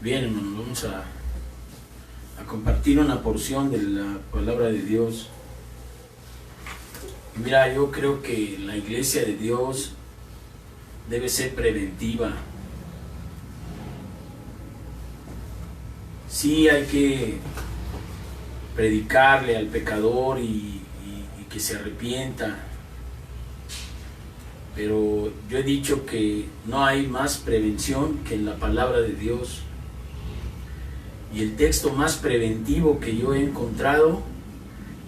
Bien, hermano, vamos a compartir una porción de la palabra de Dios. Mira, yo creo que la iglesia de Dios debe ser preventiva. Sí, hay que predicarle al pecador y que se arrepienta. Pero yo he dicho que no hay más prevención que en la palabra de Dios. Y el texto más preventivo que yo he encontrado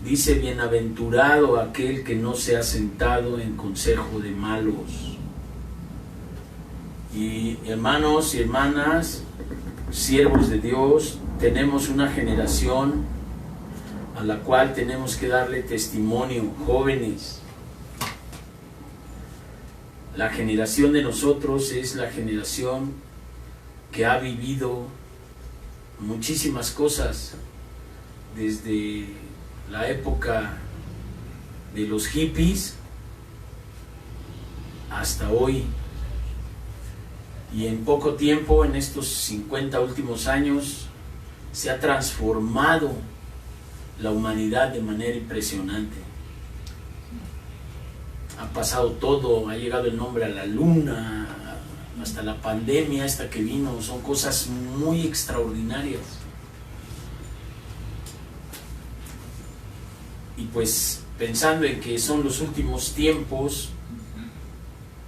dice: bienaventurado aquel que no se ha sentado en consejo de malos. Y hermanos y hermanas, siervos de Dios, tenemos una generación a la cual tenemos que darle testimonio, jóvenes. La generación de nosotros es la generación que ha vivido muchísimas cosas, desde la época de los hippies hasta hoy. Y en poco tiempo, en estos 50 últimos años, se ha transformado la humanidad de manera impresionante. Ha pasado todo, ha llegado el hombre a la luna, hasta la pandemia esta que vino, son cosas muy extraordinarias. Y pues pensando en que son los últimos tiempos,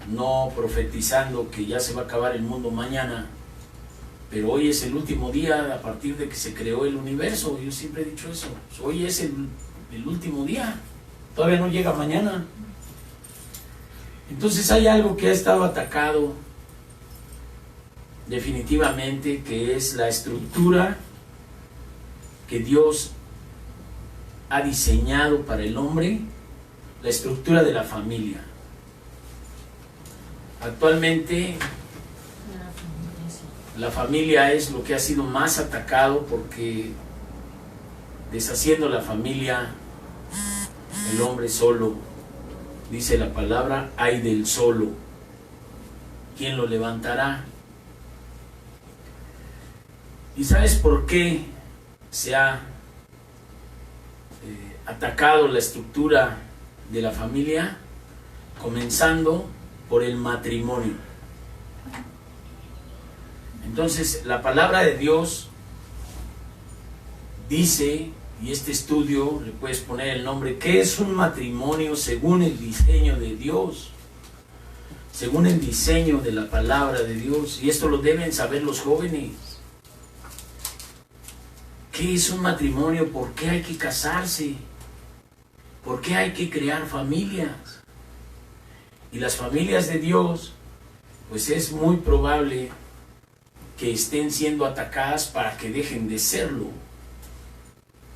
no profetizando que ya se va a acabar el mundo mañana, pero hoy es el último día a partir de que se creó el universo. Yo siempre he dicho eso, hoy es el último día, todavía no llega mañana. Entonces hay algo que ha estado atacado definitivamente, que es la estructura que Dios ha diseñado para el hombre, la estructura de la familia. Actualmente la familia es lo que ha sido más atacado, porque deshaciendo la familia, el hombre solo, dice la palabra, ay del solo, ¿quién lo levantará? ¿Y sabes por qué se ha atacado la estructura de la familia? Comenzando por el matrimonio. Entonces, la palabra de Dios dice, y este estudio le puedes poner el nombre, ¿qué es un matrimonio según el diseño de Dios? Según el diseño de la palabra de Dios. Y esto lo deben saber los jóvenes. ¿Qué es un matrimonio? ¿Por qué hay que casarse? ¿Por qué hay que crear familias? Y las familias de Dios, pues es muy probable que estén siendo atacadas para que dejen de serlo.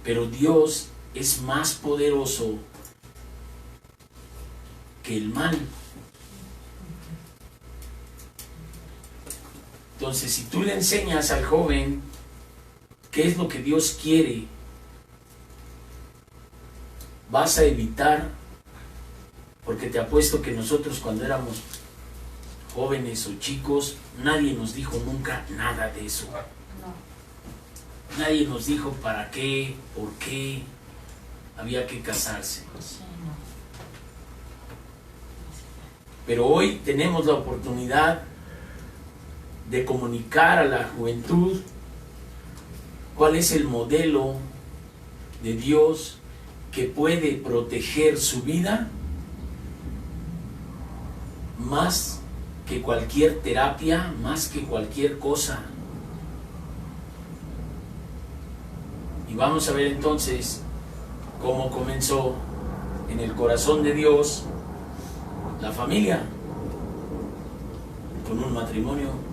Pero Dios es más poderoso que el mal. Entonces, si tú le enseñas al joven qué es lo que Dios quiere, vas a evitar, porque te apuesto que nosotros cuando éramos jóvenes o chicos, nadie nos dijo nunca nada de eso. No. Nadie nos dijo para qué, por qué había que casarse. Pero hoy tenemos la oportunidad de comunicar a la juventud cuál es el modelo de Dios que puede proteger su vida más que cualquier terapia, más que cualquier cosa. Y vamos a ver entonces cómo comenzó en el corazón de Dios la familia, con un matrimonio.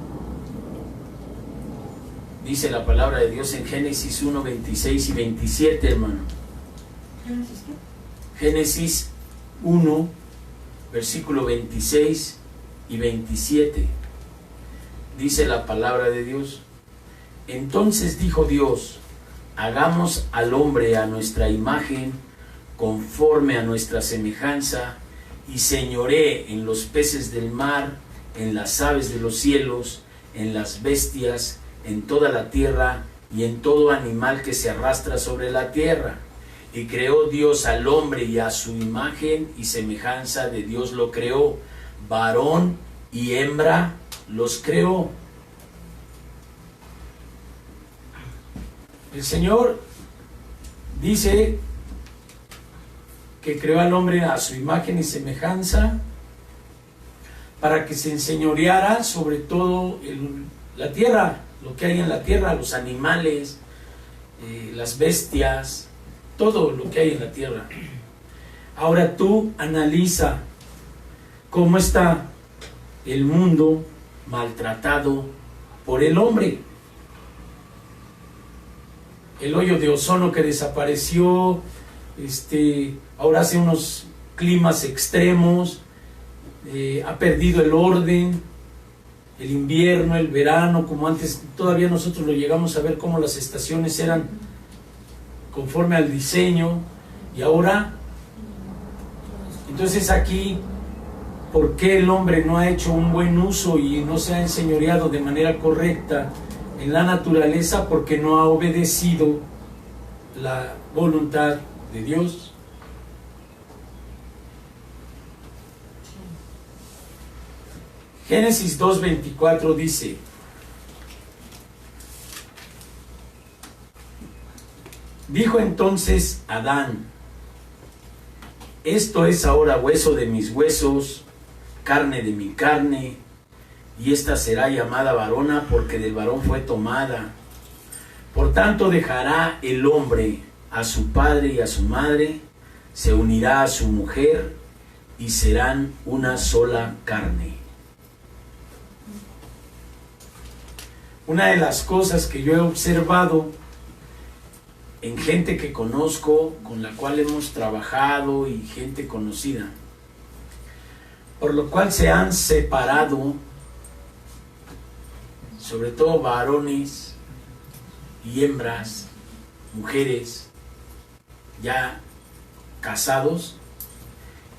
Dice la palabra de Dios en Génesis 1, 26 y 27, hermano. Génesis 1, versículo 26 y 27. Dice la palabra de Dios: entonces dijo Dios, hagamos al hombre a nuestra imagen, conforme a nuestra semejanza, y señoree en los peces del mar, en las aves de los cielos, en las bestias, en toda la tierra y en todo animal que se arrastra sobre la tierra. Y creó Dios al hombre, y a su imagen y semejanza de Dios lo creó, varón y hembra los creó. El Señor dice que creó al hombre a su imagen y semejanza para que se enseñoreara sobre todo la tierra, lo que hay en la tierra, los animales, las bestias, todo lo que hay en la tierra. Ahora tú analiza cómo está el mundo maltratado por el hombre. El hoyo de ozono que desapareció, ahora hace unos climas extremos, ha perdido el orden, el invierno, el verano, como antes todavía nosotros lo llegamos a ver cómo las estaciones eran conforme al diseño, y ahora, entonces aquí, ¿por qué el hombre no ha hecho un buen uso y no se ha enseñoreado de manera correcta en la naturaleza? Porque no ha obedecido la voluntad de Dios. Génesis 2:24 dice: dijo entonces Adán: esto es ahora hueso de mis huesos, carne de mi carne, y esta será llamada varona, porque del varón fue tomada. Por tanto dejará el hombre a su padre y a su madre, se unirá a su mujer, y serán una sola carne. Una de las cosas que yo he observado en gente que conozco, con la cual hemos trabajado, y gente conocida, por lo cual se han separado, sobre todo varones y hembras, mujeres ya casados,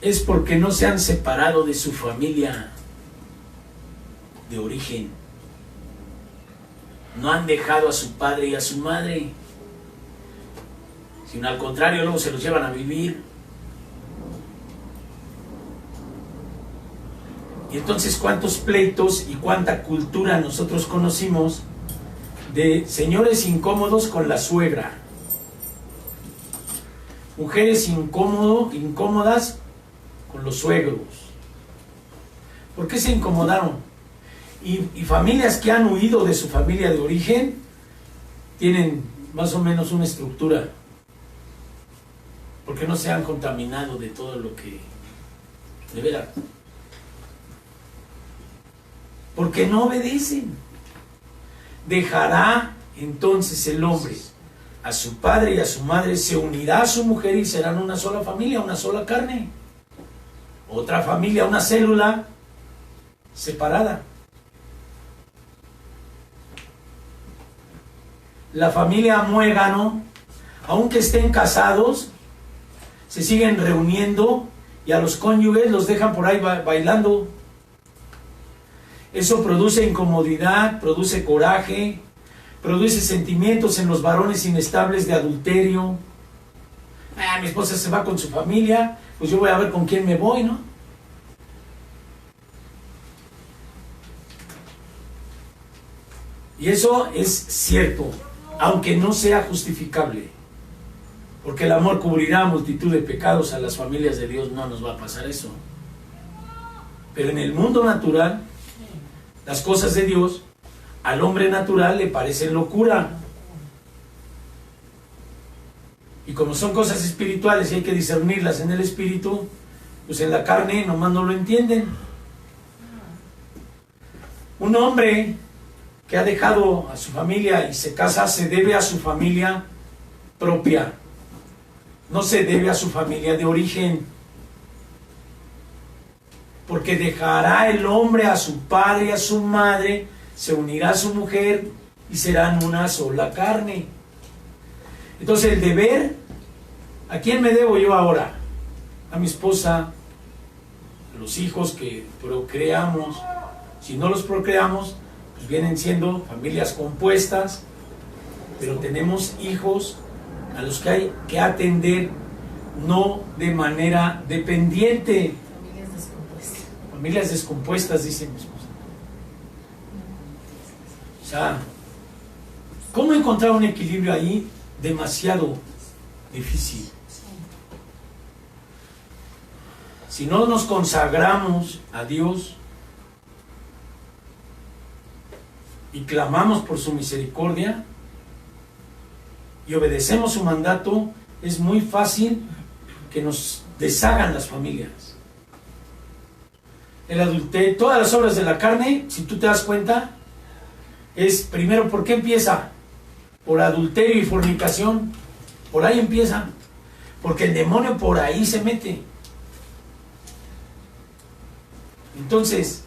es porque no se han separado de su familia de origen. No han dejado a su padre y a su madre, sino al contrario, luego se los llevan a vivir. Y entonces, ¿cuántos pleitos y cuánta cultura nosotros conocimos de señores incómodos con la suegra? Mujeres incómodas con los suegros. ¿Por qué se incomodaron? Y familias que han huido de su familia de origen tienen más o menos una estructura, porque no se han contaminado de todo lo que de veras, porque no obedecen. Dejará entonces el hombre a su padre y a su madre, se unirá a su mujer, y serán una sola familia, una sola carne. Otra familia, una célula separada. La familia muégano, aunque estén casados, se siguen reuniendo, y a los cónyuges los dejan por ahí bailando. Eso produce incomodidad, produce coraje, produce sentimientos en los varones inestables de adulterio. Mi esposa se va con su familia, pues yo voy a ver con quién me voy, ¿no? Y eso es cierto, aunque no sea justificable, porque el amor cubrirá multitud de pecados. A las familias de Dios no nos va a pasar eso. Pero en el mundo natural, las cosas de Dios al hombre natural le parecen locura. Y como son cosas espirituales y hay que discernirlas en el espíritu, pues en la carne nomás no lo entienden. Un hombre que ha dejado a su familia y se casa, se debe a su familia propia, no se debe a su familia de origen. Porque dejará el hombre a su padre y a su madre, se unirá a su mujer, y serán una sola carne. Entonces el deber, ¿a quién me debo yo ahora? A mi esposa, a los hijos que procreamos. Si no los procreamos, pues vienen siendo familias compuestas, pero tenemos hijos a los que hay que atender, no de manera dependiente. Familias descompuestas. Familias descompuestas, dice mi esposa. O sea, ¿cómo encontrar un equilibrio ahí? Demasiado difícil. Si no nos consagramos a Dios y clamamos por su misericordia y obedecemos su mandato, es muy fácil que nos deshagan las familias. El adulterio, todas las obras de la carne, si tú te das cuenta, es primero, ¿por qué empieza? Por adulterio y fornicación. Por ahí empieza. Porque el demonio por ahí se mete. Entonces,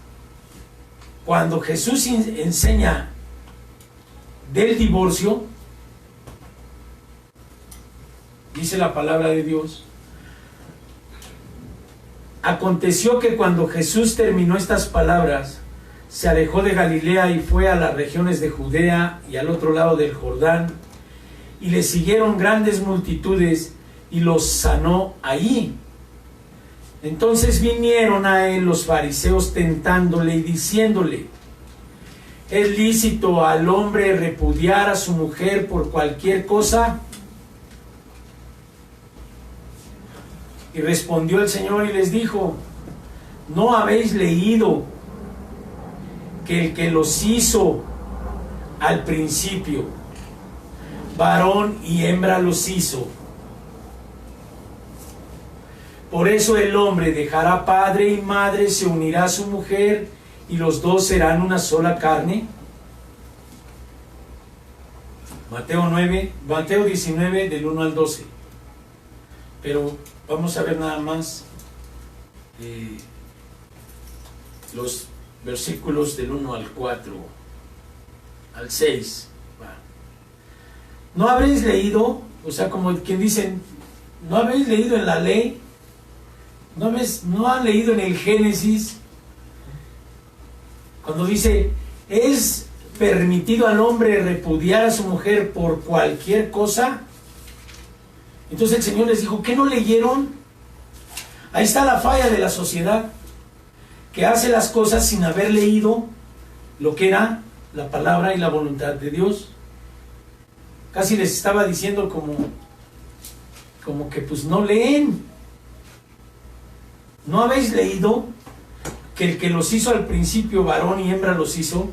cuando Jesús enseña del divorcio, dice la palabra de Dios, aconteció que cuando Jesús terminó estas palabras, se alejó de Galilea y fue a las regiones de Judea y al otro lado del Jordán, y le siguieron grandes multitudes y los sanó allí. Entonces vinieron a él los fariseos tentándole y diciéndole, ¿es lícito al hombre repudiar a su mujer por cualquier cosa? Y respondió el Señor y les dijo, ¿no habéis leído que el que los hizo al principio, varón y hembra los hizo? Por eso el hombre dejará padre y madre, se unirá a su mujer, y los dos serán una sola carne. Mateo 19, del 1 al 12. Pero vamos a ver nada más los versículos del 1 al 4, al 6. ¿No habréis leído? O sea, como quien dicen, ¿no habéis leído en la ley? ¿No han leído en el Génesis? Cuando dice, ¿es permitido al hombre repudiar a su mujer por cualquier cosa? Entonces el Señor les dijo, ¿qué no leyeron? Ahí está la falla de la sociedad, que hace las cosas sin haber leído lo que era la palabra y la voluntad de Dios. Casi les estaba diciendo como que pues no leen. ¿No habéis leído que el que los hizo al principio, varón y hembra los hizo?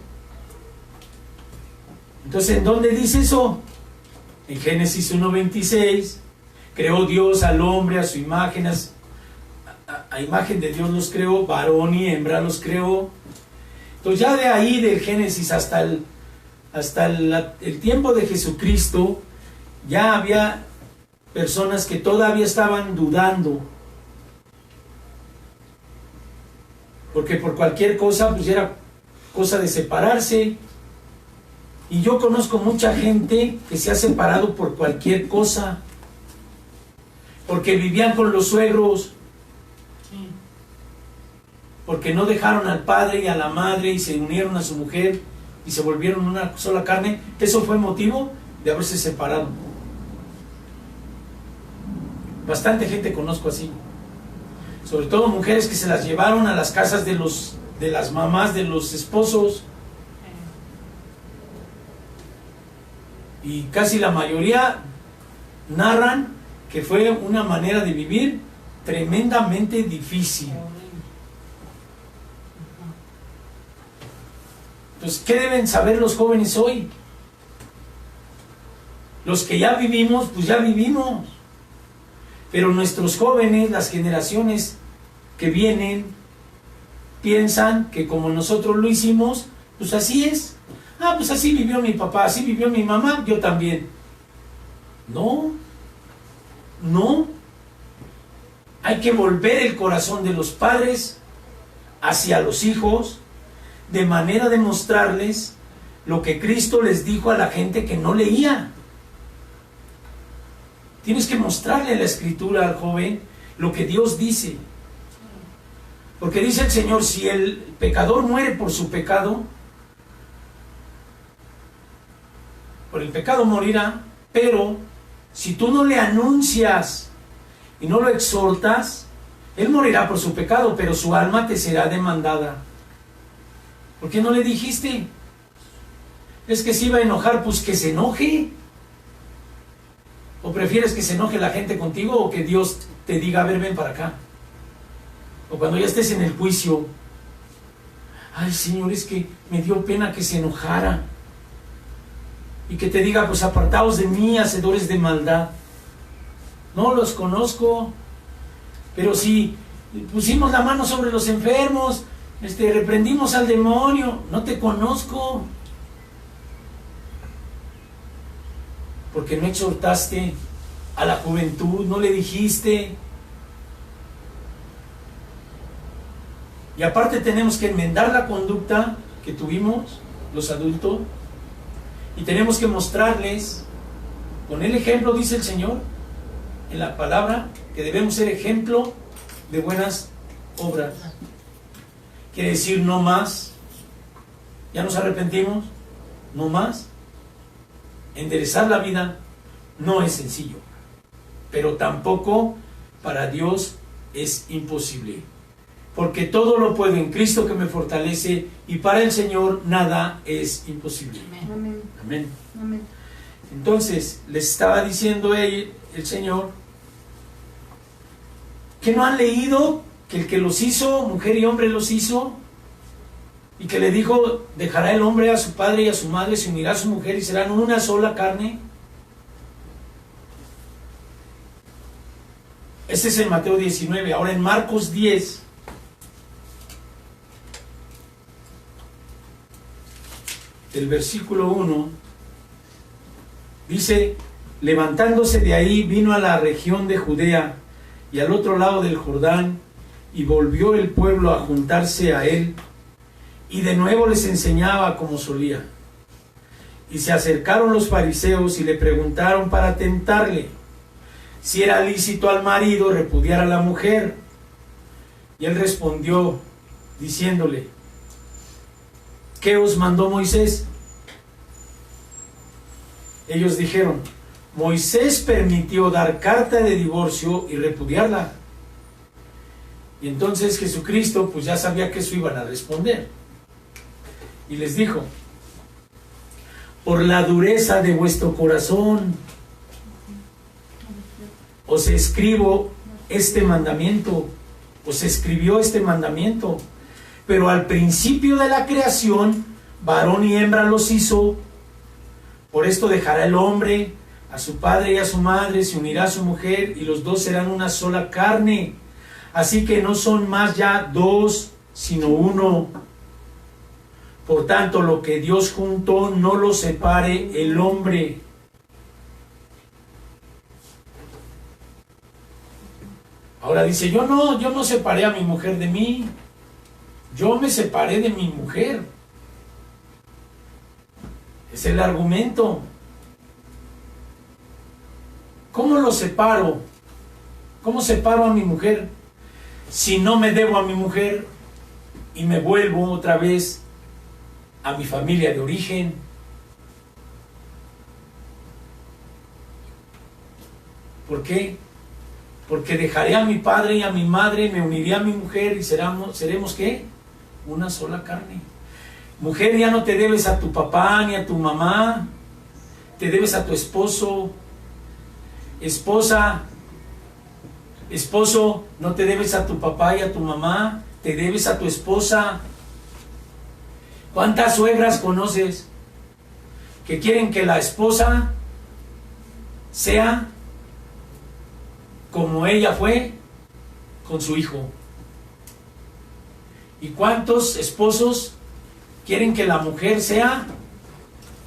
Entonces, ¿en dónde dice eso? En Génesis 1:26, creó Dios al hombre a su imagen, a imagen de Dios los creó, varón y hembra los creó. Entonces ya de ahí, del Génesis hasta el tiempo de Jesucristo, ya había personas que todavía estaban dudando. Porque por cualquier cosa, pues era cosa de separarse. Y yo conozco mucha gente que se ha separado por cualquier cosa. Porque vivían con los suegros. Porque no dejaron al padre y a la madre y se unieron a su mujer y se volvieron una sola carne. Eso fue motivo de haberse separado. Bastante gente conozco así. Sobre todo mujeres que se las llevaron a las casas de las mamás de los esposos. Y casi la mayoría narran que fue una manera de vivir tremendamente difícil. Entonces, ¿qué deben saber los jóvenes hoy? Los que ya vivimos, pues ya vivimos. Pero nuestros jóvenes, las generaciones que vienen, piensan que como nosotros lo hicimos, pues así es. Ah, pues así vivió mi papá, así vivió mi mamá, yo también. No. Hay que volver el corazón de los padres hacia los hijos, de manera de mostrarles lo que Cristo les dijo a la gente que no leía. Tienes que mostrarle la escritura al joven lo que Dios dice. Porque dice el Señor, si el pecador muere por su pecado, por el pecado morirá, pero si tú no le anuncias y no lo exhortas, él morirá por su pecado, pero su alma te será demandada. ¿Por qué no le dijiste? ¿Es que se iba a enojar? Pues que se enoje. ¿O prefieres que se enoje la gente contigo o que Dios te diga, a ver, ven para acá? O cuando ya estés en el juicio, ay Señor, es que me dio pena que se enojara. Y que te diga, pues apartaos de mí, hacedores de maldad. No los conozco, pero si pusimos la mano sobre los enfermos, reprendimos al demonio, no te conozco. Porque no exhortaste a la juventud, no le dijiste. Y aparte tenemos que enmendar la conducta que tuvimos los adultos y tenemos que mostrarles, con el ejemplo, dice el Señor en la palabra, que debemos ser ejemplo de buenas obras. Quiere decir no más. Ya nos arrepentimos, no más. Enderezar la vida no es sencillo, pero tampoco para Dios es imposible, porque todo lo puedo en Cristo que me fortalece, y para el Señor nada es imposible. Amén. Amén. Amén. Entonces les estaba diciendo el Señor que no han leído que el que los hizo, mujer y hombre los hizo, y que le dijo, dejará el hombre a su padre y a su madre, se unirá a su mujer y serán una sola carne. Este es en Mateo 19. Ahora en Marcos 10, el versículo 1, dice, levantándose de ahí, vino a la región de Judea y al otro lado del Jordán, y volvió el pueblo a juntarse a él, y de nuevo les enseñaba como solía. Y se acercaron los fariseos y le preguntaron para tentarle si era lícito al marido repudiar a la mujer. Y él respondió diciéndole, ¿qué os mandó Moisés? Ellos dijeron, Moisés permitió dar carta de divorcio y repudiarla. Y entonces Jesucristo pues ya sabía que eso iban a responder. Y les dijo, por la dureza de vuestro corazón os escribo este mandamiento, os escribió este mandamiento, pero al principio de la creación, varón y hembra los hizo. Por esto dejará el hombre a su padre y a su madre, se unirá a su mujer, y los dos serán una sola carne. Así que no son más ya dos, sino uno. Por tanto, lo que Dios juntó, no lo separe el hombre. Ahora dice, yo no separé a mi mujer de mí. Yo me separé de mi mujer. Es el argumento. ¿Cómo lo separo? ¿Cómo separo a mi mujer? Si no me debo a mi mujer y me vuelvo otra vez a mi familia de origen. ¿Por qué? Porque dejaré a mi padre y a mi madre, me uniré a mi mujer y seremos ¿qué? Una sola carne. Mujer, ya no te debes a tu papá ni a tu mamá, te debes a tu esposo. Esposo, no te debes a tu papá y a tu mamá, te debes a tu esposa. ¿Cuántas suegras conoces que quieren que la esposa sea como ella fue con su hijo? ¿Y cuántos esposos quieren que la mujer sea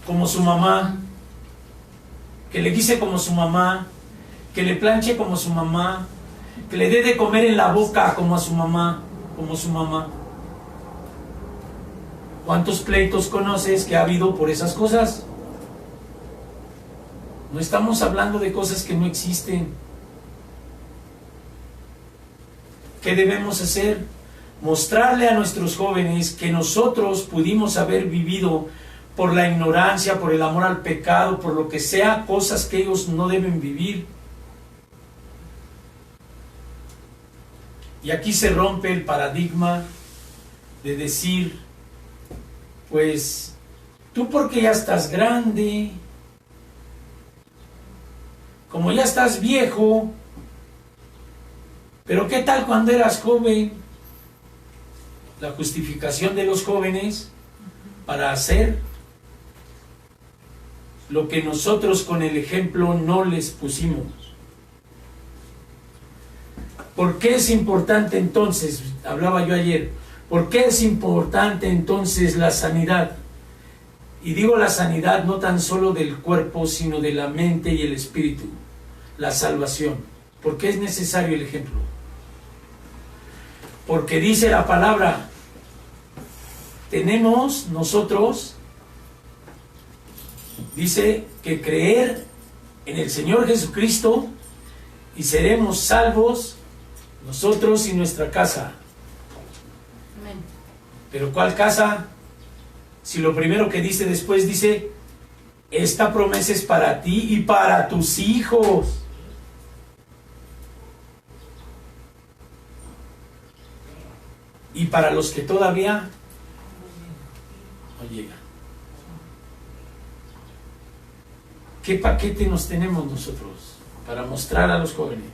como su mamá? Que le guise como su mamá, que le planche como su mamá, que le dé de comer en la boca como a su mamá, como su mamá. ¿Cuántos pleitos conoces que ha habido por esas cosas? No estamos hablando de cosas que no existen. ¿Qué debemos hacer? Mostrarle a nuestros jóvenes que nosotros pudimos haber vivido por la ignorancia, por el amor al pecado, por lo que sea, cosas que ellos no deben vivir. Y aquí se rompe el paradigma de decir, pues, tú porque ya estás grande, como ya estás viejo, pero ¿qué tal cuando eras joven? La justificación de los jóvenes para hacer lo que nosotros con el ejemplo no les pusimos. ¿Por qué es importante entonces? Hablaba yo ayer. ¿Por qué es importante entonces la sanidad? Y digo la sanidad no tan solo del cuerpo, sino de la mente y el espíritu. La salvación. ¿Por qué es necesario el ejemplo? Porque dice la palabra, tenemos nosotros, dice que creer en el Señor Jesucristo y seremos salvos nosotros y nuestra casa. Amén. ¿Pero cuál casa? Si lo primero que dice después dice, esta promesa es para ti y para tus hijos. Y para los que todavía no llegan. ¿Qué paquete nos tenemos nosotros para mostrar a los jóvenes?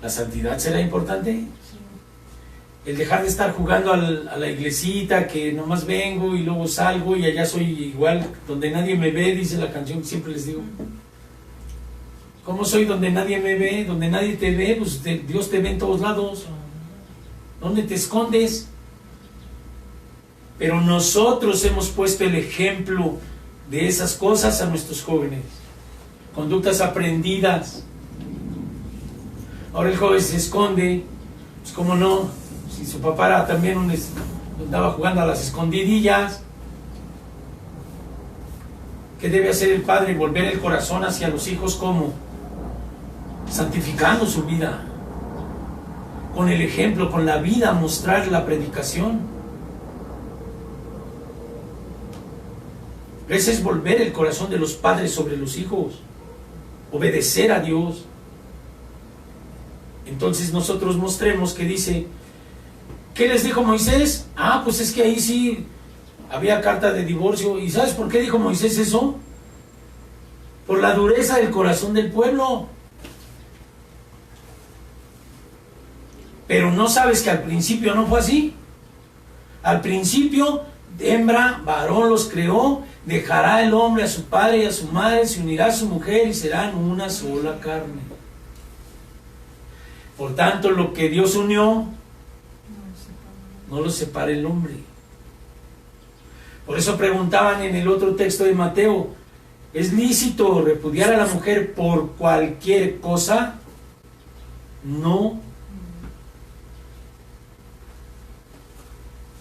¿La santidad será importante? El dejar de estar jugando a la iglesita, que nomás vengo y luego salgo y allá soy igual, donde nadie me ve, dice la canción que siempre les digo. ¿Cómo soy donde nadie me ve? Donde nadie te ve, pues Dios te ve en todos lados. ¿Dónde te escondes? Pero nosotros hemos puesto el ejemplo de esas cosas a nuestros jóvenes. Conductas aprendidas. Ahora el joven se esconde, pues cómo no, si su papá era también andaba jugando a las escondidillas. ¿Qué debe hacer el padre? Volver el corazón hacia los hijos, ¿cómo? Santificando su vida, con el ejemplo, con la vida, mostrar la predicación. Ese es volver el corazón de los padres sobre los hijos, obedecer a Dios. Entonces nosotros mostremos que dice, ¿qué les dijo Moisés? Ah, pues es que ahí sí había carta de divorcio. ¿Y sabes por qué dijo Moisés eso? Por la dureza del corazón del pueblo. Pero no sabes que al principio no fue así. Al principio, hembra, varón los creó, dejará el hombre a su padre y a su madre, se unirá a su mujer y serán una sola carne. Por tanto, lo que Dios unió, no lo separa el hombre. Por eso preguntaban en el otro texto de Mateo, ¿es lícito repudiar a la mujer por cualquier cosa? No.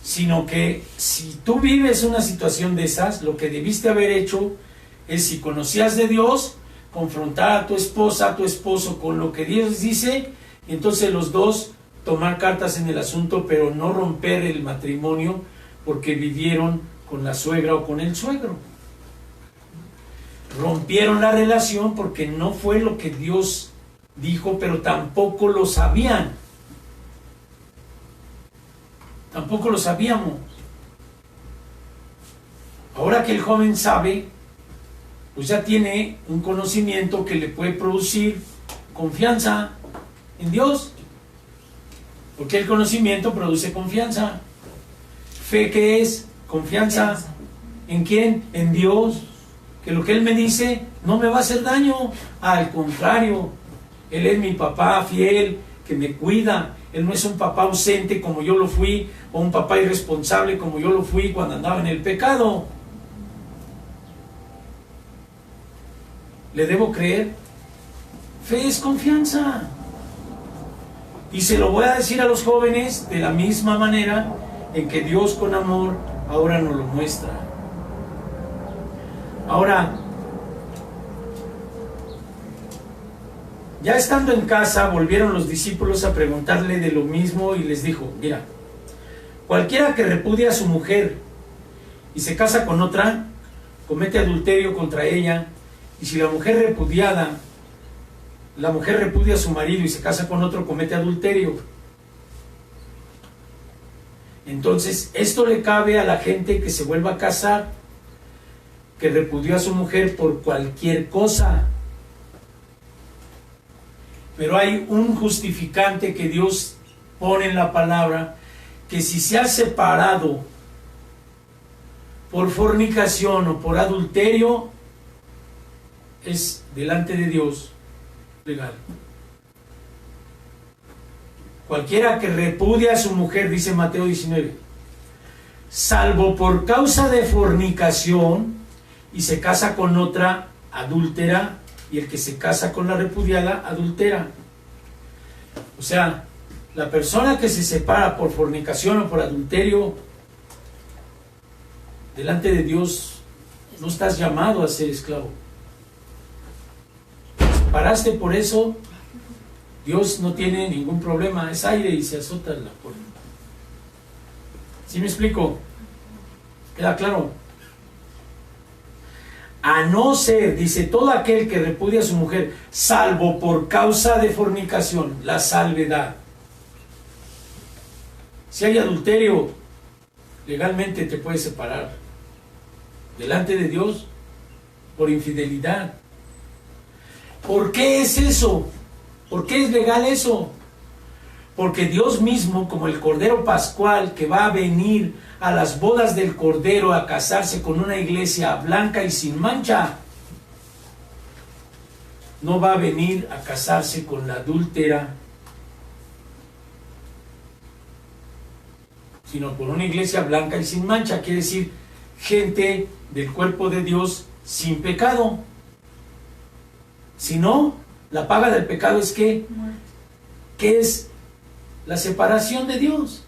Sino que si tú vives una situación de esas, lo que debiste haber hecho es, si conocías de Dios, confrontar a tu esposa, a tu esposo con lo que Dios dice, y entonces los dos tomar cartas en el asunto, pero no romper el matrimonio porque vivieron con la suegra o con el suegro. Rompieron la relación porque no fue lo que Dios dijo, pero tampoco lo sabían. Tampoco lo sabíamos. Ahora que el joven sabe, pues ya tiene un conocimiento que le puede producir confianza en Dios. Porque el conocimiento produce confianza. ¿Fe qué es? Confianza. ¿En quién? En Dios. Que lo que Él me dice no me va a hacer daño. Al contrario, Él es mi papá fiel, que me cuida. Él no es un papá ausente como yo lo fui, o un papá irresponsable como yo lo fui cuando andaba en el pecado. ¿Le debo creer? Fe es confianza. Y se lo voy a decir a los jóvenes de la misma manera en que Dios con amor ahora nos lo muestra. Ahora, ya estando en casa, volvieron los discípulos a preguntarle de lo mismo y les dijo, mira, Cualquiera que repudia a su mujer y se casa con otra, comete adulterio contra ella. Y si la mujer repudia a su marido y se casa con otro, comete adulterio. Entonces, esto le cabe a la gente que se vuelva a casar, que repudió a su mujer por cualquier cosa. Pero hay un justificante que Dios pone en la palabra, que si se ha separado por fornicación o por adulterio, es delante de Dios legal. Cualquiera que repudia a su mujer, dice Mateo 19, salvo por causa de fornicación y se casa con otra, adúltera, y el que se casa con la repudiada, adultera. O sea, la persona que se separa por fornicación o por adulterio, delante de Dios no estás llamado a ser esclavo. Te separaste por eso, Dios no tiene ningún problema, es aire y se azota la puerta. ¿Sí me explico? ¿Queda claro? A no ser, dice, todo aquel que repudia a su mujer, salvo por causa de fornicación, la salvedad. Si hay adulterio, legalmente te puedes separar. Delante de Dios, por infidelidad. ¿Por qué es eso? ¿Por qué es legal eso? Porque Dios mismo, como el Cordero Pascual que va a venir a las bodas del Cordero a casarse con una iglesia blanca y sin mancha, no va a venir a casarse con la adúltera, sino con una iglesia blanca y sin mancha, quiere decir gente del cuerpo de Dios sin pecado. Si no, la paga del pecado es ¿qué? ¿Qué es? La separación de Dios.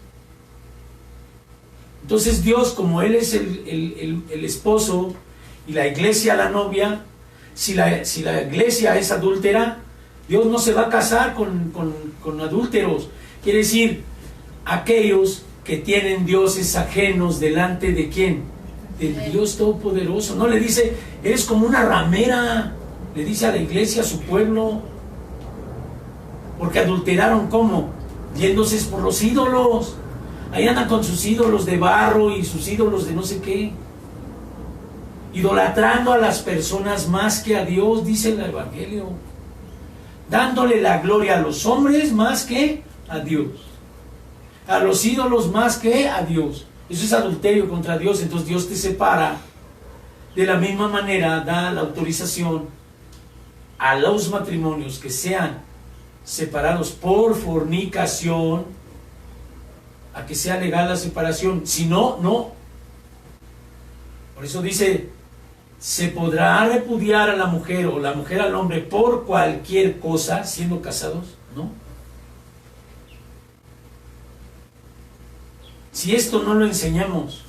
Entonces Dios, como Él es el esposo y la iglesia la novia, si la iglesia es adúltera, Dios no se va a casar con adúlteros. Quiere decir, aquellos que tienen dioses ajenos delante de ¿quién? Del Dios Todopoderoso. No le dice, eres como una ramera, le dice a la iglesia, a su pueblo, porque adulteraron ¿cómo? Yéndose por los ídolos. Ahí andan con sus ídolos de barro y sus ídolos de no sé qué, idolatrando a las personas más que a Dios, dice el Evangelio, dándole la gloria a los hombres más que a Dios, a los ídolos más que a Dios. Eso es adulterio contra Dios. Entonces Dios te separa. De la misma manera da la autorización a los matrimonios que sean separados por fornicación, a que sea legal la separación. Si no, no. Por eso dice, se podrá repudiar a la mujer o la mujer al hombre por cualquier cosa siendo casados, ¿no? Si esto no lo enseñamos,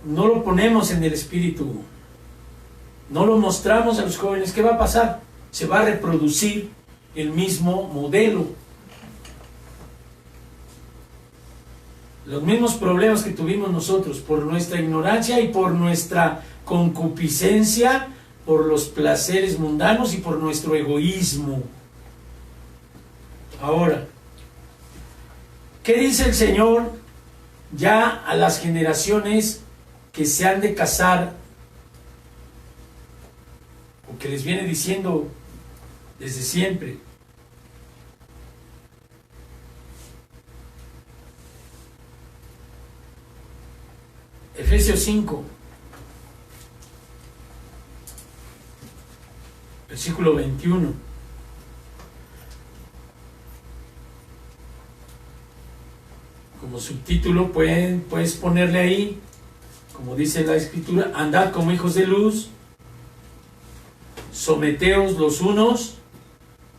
no lo ponemos en el espíritu, no lo mostramos a los jóvenes, ¿qué va a pasar? Se va a reproducir el mismo modelo. Los mismos problemas que tuvimos nosotros por nuestra ignorancia y por nuestra concupiscencia, por los placeres mundanos y por nuestro egoísmo. Ahora, ¿qué dice el Señor ya a las generaciones que se han de casar, o que les viene diciendo desde siempre? Efesios 5, versículo 21. Como subtítulo puedes ponerle ahí, como dice la Escritura, andad como hijos de luz, someteos los unos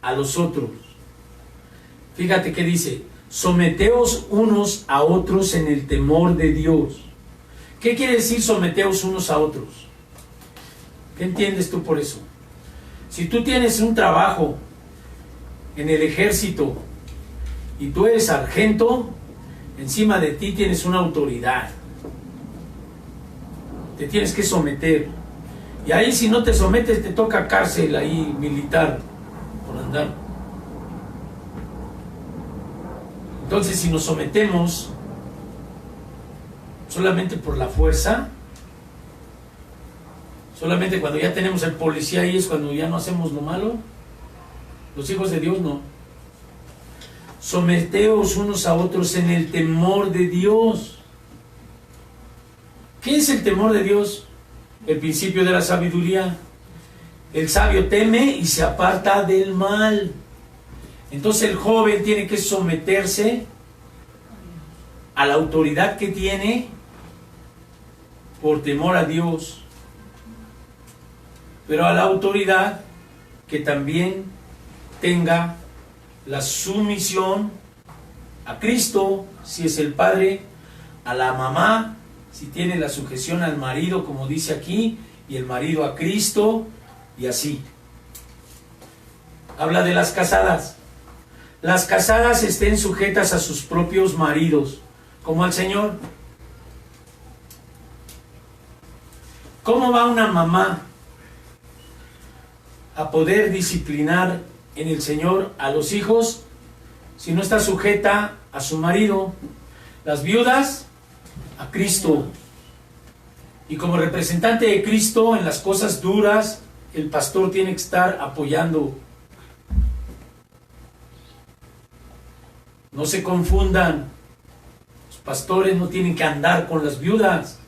a los otros. Fíjate que dice, someteos unos a otros en el temor de Dios. ¿Qué quiere decir someteos unos a otros? ¿Qué entiendes tú por eso? Si tú tienes un trabajo en el ejército y tú eres sargento, encima de ti tienes una autoridad. Te tienes que someter. Y ahí si no te sometes te toca cárcel ahí militar por andar. Entonces si nos sometemos solamente por la fuerza, solamente cuando ya tenemos el policía ahí es cuando ya no hacemos lo malo. Los hijos de Dios no. Someteos unos a otros en el temor de Dios. ¿Qué es el temor de Dios? El principio de la sabiduría. El sabio teme y se aparta del mal. Entonces el joven tiene que someterse a la autoridad que tiene por temor a Dios, pero a la autoridad que también tenga la sumisión a Cristo, si es el padre, a la mamá, si tiene la sujeción al marido, como dice aquí, y el marido a Cristo, y así. Habla de las casadas. Las casadas estén sujetas a sus propios maridos, como al Señor. ¿Cómo va una mamá a poder disciplinar en el Señor a los hijos si no está sujeta a su marido? Las viudas a Cristo, y como representante de Cristo en las cosas duras el pastor tiene que estar apoyando. No se confundan, los pastores no tienen que andar con las viudas.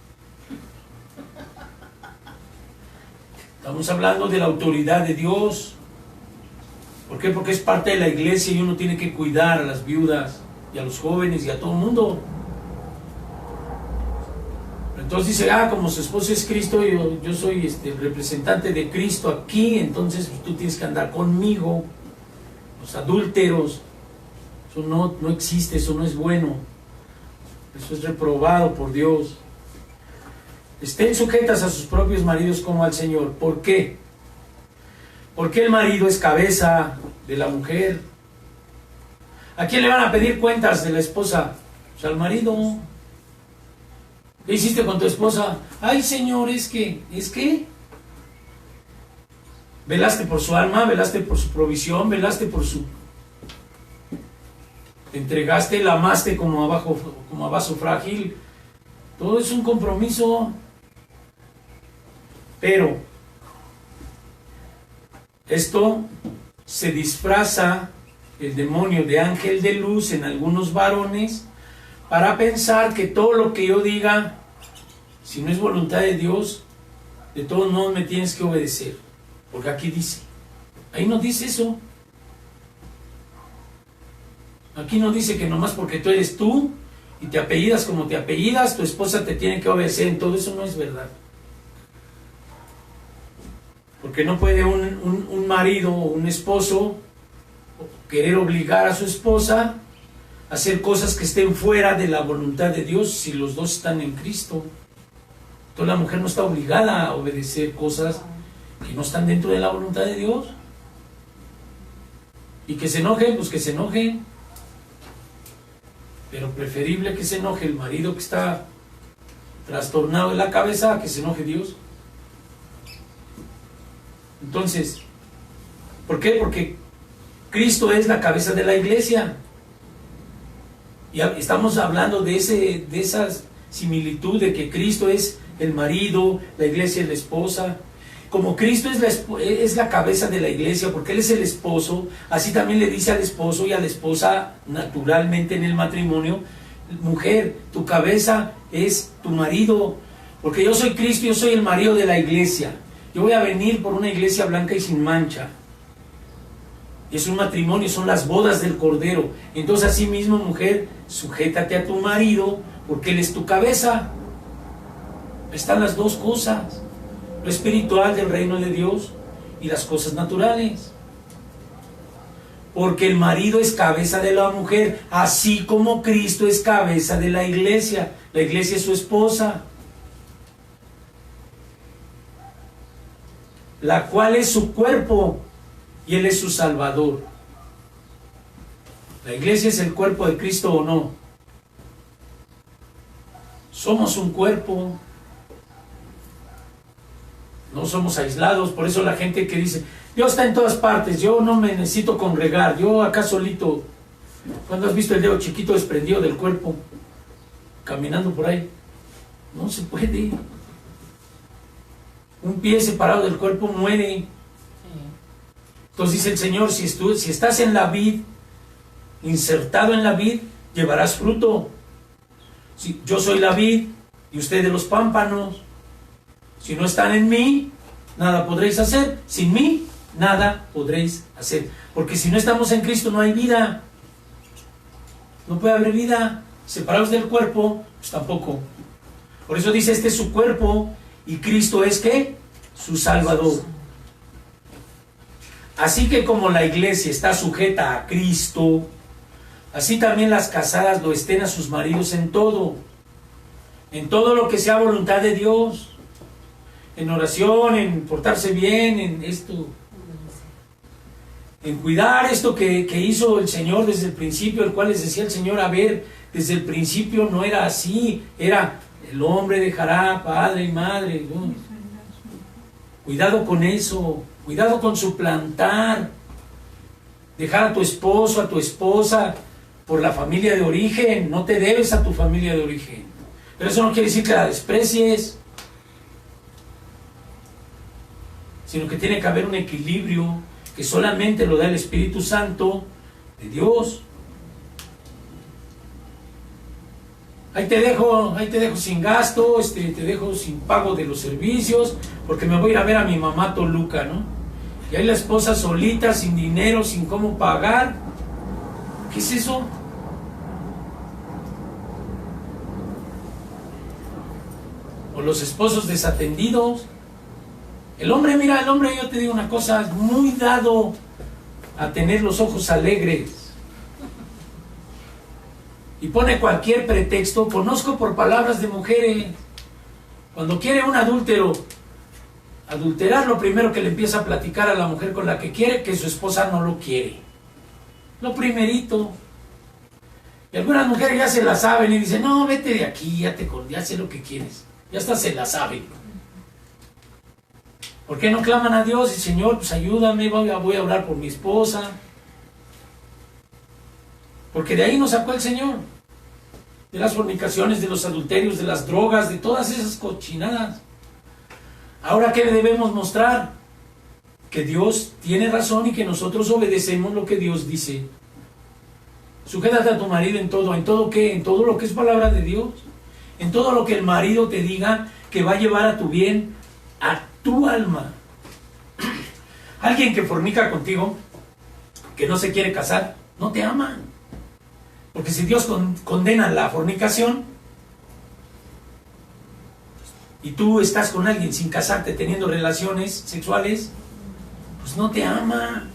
Estamos hablando de la autoridad de Dios. ¿Por qué? Porque es parte de la iglesia y uno tiene que cuidar a las viudas y a los jóvenes y a todo el mundo. Entonces dice, como su esposo es Cristo, yo soy representante de Cristo aquí, entonces pues, tú tienes que andar conmigo. Los adúlteros, eso no existe, eso no es bueno. Eso es reprobado por Dios. Estén sujetas a sus propios maridos como al Señor. ¿Por qué? Porque el marido es cabeza de la mujer. ¿A quién le van a pedir cuentas de la esposa? Pues al marido. ¿Qué hiciste con tu esposa? Ay, Señor, es que velaste por su alma, velaste por su provisión, velaste por su... Te entregaste, la amaste como a vaso frágil. Todo es un compromiso. Pero esto se disfraza el demonio de ángel de luz en algunos varones para pensar que todo lo que yo diga, si no es voluntad de Dios, de todos modos me tienes que obedecer. Porque aquí dice, ahí no dice eso. Aquí no dice que nomás porque tú eres tú y te apellidas como te apellidas, tu esposa te tiene que obedecer en todo. Eso no es verdad. Porque no puede un marido o un esposo querer obligar a su esposa a hacer cosas que estén fuera de la voluntad de Dios si los dos están en Cristo. Entonces la mujer no está obligada a obedecer cosas que no están dentro de la voluntad de Dios. Y que se enojen, pues que se enojen. Pero preferible que se enoje el marido que está trastornado de la cabeza a que se enoje Dios. Entonces, ¿por qué? Porque Cristo es la cabeza de la iglesia. Y estamos hablando de esa similitud de que Cristo es el marido, la iglesia es la esposa. Como Cristo es la cabeza de la iglesia, porque Él es el esposo, así también le dice al esposo y a la esposa naturalmente en el matrimonio, mujer, tu cabeza es tu marido, porque yo soy Cristo, yo soy el marido de la iglesia. Yo voy a venir por una iglesia blanca y sin mancha. Es un matrimonio, son las bodas del Cordero. Entonces así mismo, mujer, sujétate a tu marido, porque Él es tu cabeza. Están las dos cosas, lo espiritual del reino de Dios y las cosas naturales. Porque el marido es cabeza de la mujer, así como Cristo es cabeza de la iglesia. La iglesia es su esposa, la cual es su cuerpo, y Él es su Salvador. ¿La iglesia es el cuerpo de Cristo o no? Somos un cuerpo. No somos aislados. Por eso la gente que dice, Dios está en todas partes, yo no me necesito congregar, yo acá solito. ¿Cuándo has visto el dedo chiquito desprendido del cuerpo caminando por ahí? No se puede. Un pie separado del cuerpo muere. Entonces dice el Señor, si estás en la vid, insertado en la vid, llevarás fruto. Si yo soy la vid y ustedes los pámpanos. Si no están en mí, nada podréis hacer. Sin mí, nada podréis hacer. Porque si no estamos en Cristo, no hay vida. No puede haber vida. Separados del cuerpo, pues tampoco. Por eso dice, este es su cuerpo y Cristo es, ¿qué? Su Salvador. Así que como la iglesia está sujeta a Cristo, así también las casadas lo estén a sus maridos en todo lo que sea voluntad de Dios, en oración, en portarse bien, en esto, en cuidar esto que hizo el Señor desde el principio, el cual les decía el Señor, a ver, desde el principio no era así, era el hombre dejará padre y madre, ¿no? Cuidado con eso, cuidado con suplantar, dejar a tu esposo, a tu esposa por la familia de origen. No te debes a tu familia de origen, pero eso no quiere decir que la desprecies, sino que tiene que haber un equilibrio que solamente lo da el Espíritu Santo de Dios. Ahí te dejo sin gasto, te dejo sin pago de los servicios, porque me voy a ir a ver a mi mamá Toluca, ¿no? Y ahí la esposa solita, sin dinero, sin cómo pagar. ¿Qué es eso? O los esposos desatendidos. El hombre, mira, yo te digo una cosa, es muy dado a tener los ojos alegres. Y pone cualquier pretexto. Conozco por palabras de mujeres. Cuando quiere un adúltero adulterar, lo primero que le empieza a platicar a la mujer con la que quiere, que su esposa no lo quiere. Lo primerito. Y algunas mujeres ya se la saben y dicen, no, vete de aquí, ya sé lo que quieres. Ya hasta se la saben. ¿Por qué no claman a Dios? Y Señor, pues ayúdame, voy a hablar por mi esposa. Porque de ahí nos sacó el Señor. De las fornicaciones, de los adulterios, de las drogas, de todas esas cochinadas. Ahora, ¿qué debemos mostrar? Que Dios tiene razón y que nosotros obedecemos lo que Dios dice. Sujétate a tu marido en todo. ¿En todo qué? En todo lo que es palabra de Dios. En todo lo que el marido te diga que va a llevar a tu bien, a tu alma. Alguien que fornica contigo, que no se quiere casar, no te ama. Porque si Dios condena la fornicación y tú estás con alguien sin casarte teniendo relaciones sexuales, pues no te ama.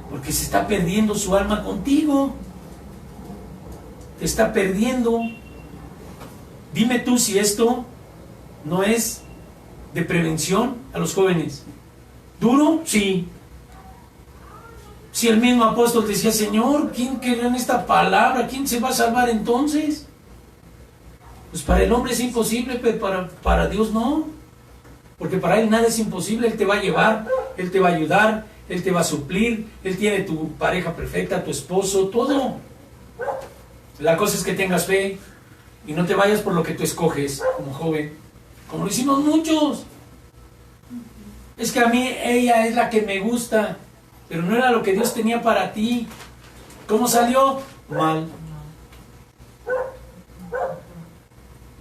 Porque se está perdiendo su alma contigo. Te está perdiendo. Dime tú si esto no es de prevención a los jóvenes. ¿Duro? Sí. Si el mismo apóstol decía, Señor, ¿quién cree en esta palabra? ¿Quién se va a salvar entonces? Pues para el hombre es imposible, pero para Dios no. Porque para Él nada es imposible. Él te va a llevar, Él te va a ayudar, Él te va a suplir, Él tiene tu pareja perfecta, tu esposo, todo. La cosa es que tengas fe y no te vayas por lo que tú escoges como joven. Como lo hicimos muchos. Es que a mí ella es la que me gusta. Pero no era lo que Dios tenía para ti. ¿Cómo salió? Mal.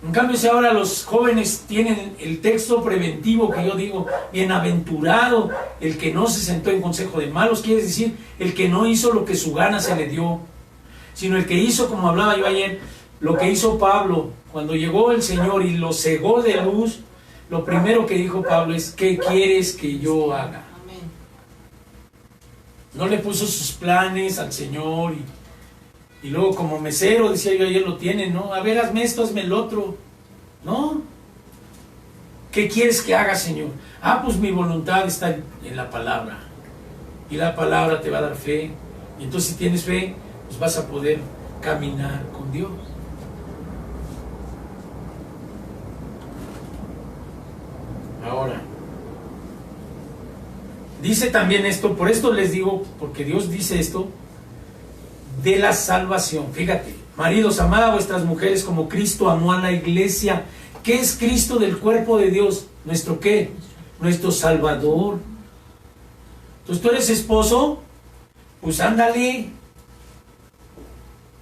En cambio, si ahora los jóvenes tienen el texto preventivo que yo digo, bienaventurado el que no se sentó en consejo de malos, quiere decir el que no hizo lo que su gana se le dio, sino el que hizo, como hablaba yo ayer, lo que hizo Pablo. Cuando llegó el Señor y lo cegó de luz, lo primero que dijo Pablo es, ¿qué quieres que yo haga? No le puso sus planes al Señor y luego como mesero, decía yo ayer, lo tiene, ¿no? A ver, hazme esto, hazme el otro. ¿No? ¿Qué quieres que haga, Señor? Pues mi voluntad está en la palabra. Y la palabra te va a dar fe. Y entonces si tienes fe, pues vas a poder caminar con Dios. Ahora, dice también esto, por esto les digo, porque Dios dice esto, de la salvación. Fíjate, maridos, amad a vuestras mujeres como Cristo amó a la iglesia. ¿Qué es Cristo del cuerpo de Dios? ¿Nuestro qué? Nuestro Salvador. Entonces tú eres esposo, pues ándale.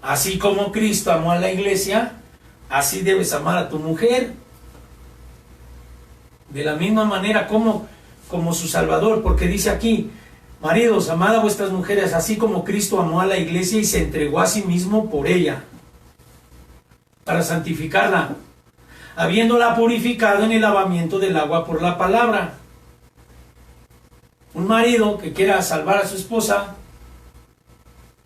Así como Cristo amó a la iglesia, así debes amar a tu mujer. De la misma manera como su Salvador, porque dice aquí, maridos, amad a vuestras mujeres, así como Cristo amó a la iglesia y se entregó a sí mismo por ella, para santificarla, habiéndola purificado en el lavamiento del agua por la palabra. Un marido que quiera salvar a su esposa,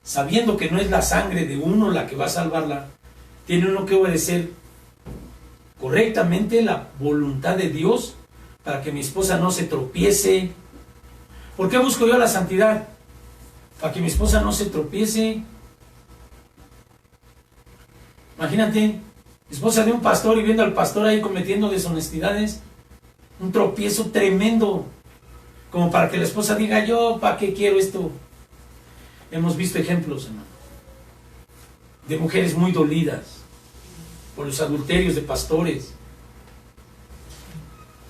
sabiendo que no es la sangre de uno la que va a salvarla, tiene uno que obedecer correctamente la voluntad de Dios para que mi esposa no se tropiece. ¿Por qué busco yo la santidad? Para que mi esposa no se tropiece. Imagínate, esposa de un pastor y viendo al pastor ahí cometiendo deshonestidades, un tropiezo tremendo, como para que la esposa diga, yo, ¿para qué quiero esto? Hemos visto ejemplos, hermano, de mujeres muy dolidas por los adulterios de pastores.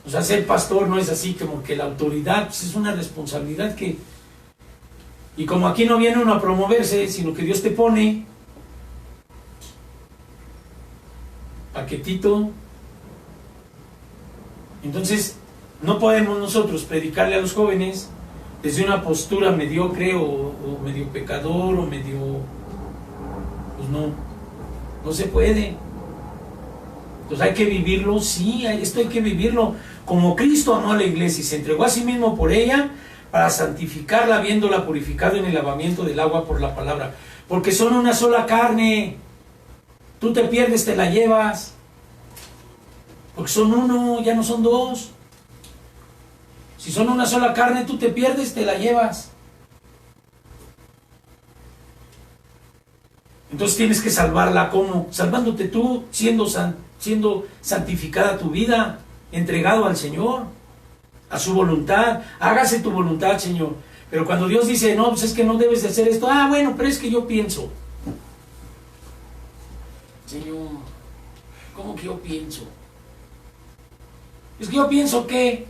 O sea, ser pastor no es así como que la autoridad, pues es una responsabilidad que... Y como aquí no viene uno a promoverse, sino que Dios te pone paquetito. Entonces, no podemos nosotros predicarle a los jóvenes desde una postura mediocre o medio pecador o medio... Pues no se puede. Entonces hay que vivirlo, sí, esto hay que vivirlo como Cristo amó a la iglesia y se entregó a sí mismo por ella para santificarla, habiéndola purificado en el lavamiento del agua por la palabra. Porque son una sola carne. Tú te pierdes, te la llevas. Porque son uno, ya no son dos. Si son una sola carne, tú te pierdes, te la llevas. Entonces tienes que salvarla, ¿cómo? Salvándote tú, siendo santificada tu vida, entregado al Señor, a su voluntad. Hágase tu voluntad, Señor. Pero cuando Dios dice, no, pues es que no debes de hacer esto. Ah, bueno, pero es que yo pienso. Señor, ¿cómo que yo pienso? Es que yo pienso que...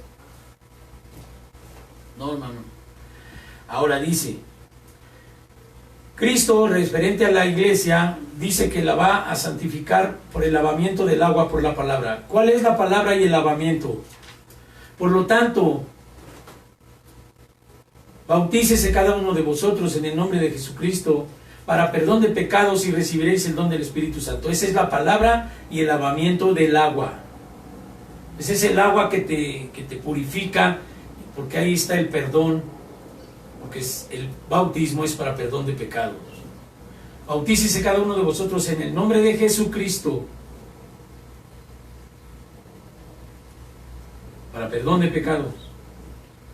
No, hermano. Ahora dice, Cristo, referente a la iglesia, dice que la va a santificar por el lavamiento del agua por la palabra. ¿Cuál es la palabra y el lavamiento? Por lo tanto, bautícese cada uno de vosotros en el nombre de Jesucristo para perdón de pecados y recibiréis el don del Espíritu Santo. Esa es la palabra y el lavamiento del agua. Ese es el agua que te purifica, porque ahí está el perdón, porque el bautismo es para perdón de pecados. Bautícese cada uno de vosotros en el nombre de Jesucristo para perdón de pecados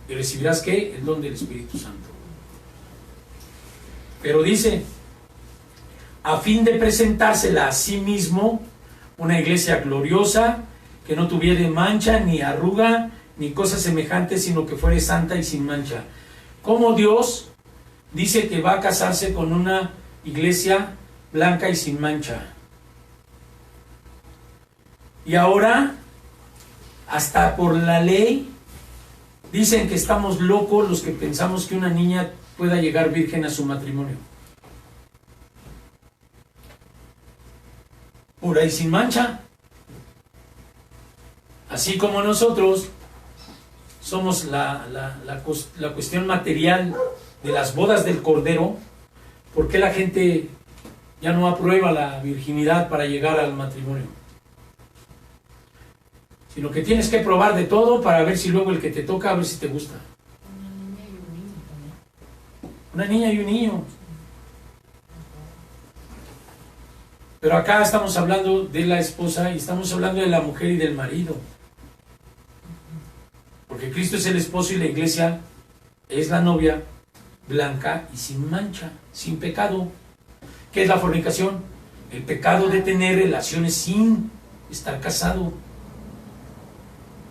y recibirás ¿qué? El don del Espíritu Santo. Pero dice, a fin de presentársela a sí mismo una iglesia gloriosa, que no tuviere mancha, ni arruga, ni cosa semejante, sino que fuere santa y sin mancha. Como Dios dice que va a casarse con una iglesia blanca y sin mancha. Y ahora, hasta por la ley, dicen que estamos locos los que pensamos que una niña pueda llegar virgen a su matrimonio. Pura y sin mancha. Así como nosotros somos la cuestión material de las bodas del Cordero, ¿por qué la gente ya no aprueba la virginidad para llegar al matrimonio? Sino que tienes que probar de todo para ver si luego el que te toca, a ver si te gusta. Una niña y un niño. Pero acá estamos hablando de la esposa y estamos hablando de la mujer y del marido. Porque Cristo es el esposo y la iglesia es la novia. blanca y sin mancha, sin pecado. ¿Qué es la fornicación? El pecado de tener relaciones sin estar casado.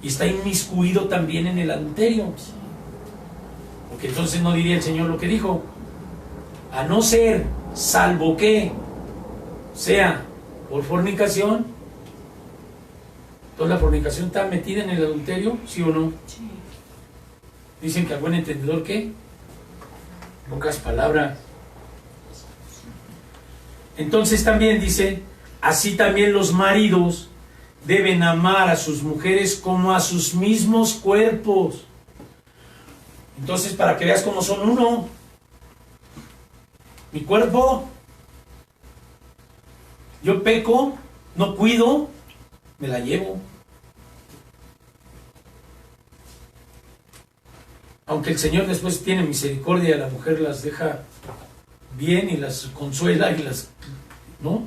Y está inmiscuido también en el adulterio. Porque entonces no diría el Señor lo que dijo. A no ser, salvo que sea por fornicación. Entonces la fornicación está metida en el adulterio, ¿sí o no? Sí. Dicen que a buen entendedor, ¿qué? Pocas palabras. Entonces también dice, así también los maridos deben amar a sus mujeres como a sus mismos cuerpos. Entonces, para que veas cómo son uno, mi cuerpo, yo peco, no cuido, me la llevo. Aunque el Señor después tiene misericordia, la mujer las deja bien y las consuela y las, ¿no?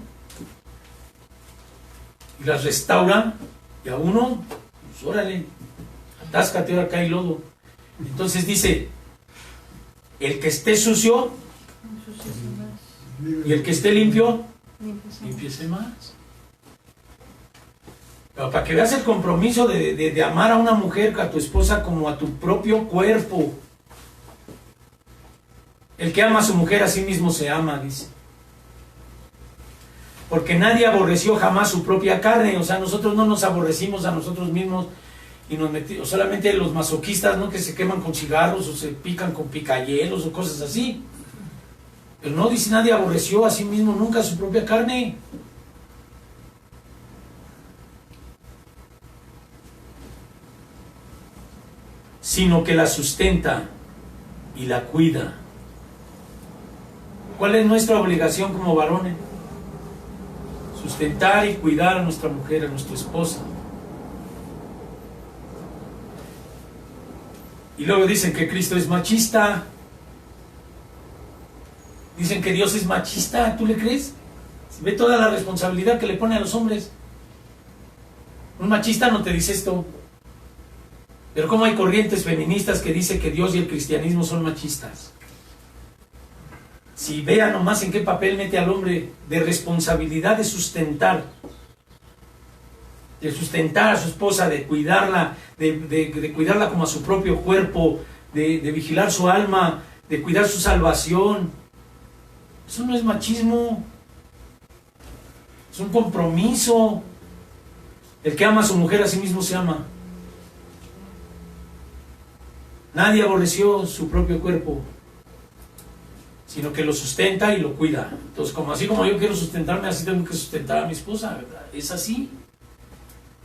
Y las restaura, y a uno, pues órale, atáscate, ahora cae lodo. Entonces dice, el que esté sucio y el que esté limpio, límpiese más. Pero para que veas el compromiso de amar a una mujer, a tu esposa, como a tu propio cuerpo. El que ama a su mujer a sí mismo se ama, dice. Porque nadie aborreció jamás su propia carne. O sea, nosotros no nos aborrecimos a nosotros mismos y nos metimos, solamente los masoquistas, ¿no? Que se queman con cigarros o se pican con picayelos o cosas así. Pero no dice, nadie aborreció a sí mismo nunca su propia carne. Sino que la sustenta y la cuida. ¿Cuál es nuestra obligación como varones? Sustentar y cuidar a nuestra mujer, a nuestra esposa. Y luego dicen que Cristo es machista. Dicen que Dios es machista. ¿Tú le crees? Ve toda la responsabilidad que le pone a los hombres. Un machista no te dice esto. Pero ¿cómo hay corrientes feministas que dicen que Dios y el cristianismo son machistas? Si vean nomás en qué papel mete al hombre de responsabilidad de sustentar a su esposa, de cuidarla, de cuidarla como a su propio cuerpo, de vigilar su alma, de cuidar su salvación. Eso no es machismo, es un compromiso. El que ama a su mujer a sí mismo se ama. Nadie aborreció su propio cuerpo, sino que lo sustenta y lo cuida. Entonces, así como yo quiero sustentarme, así tengo que sustentar a mi esposa, ¿verdad? Es así.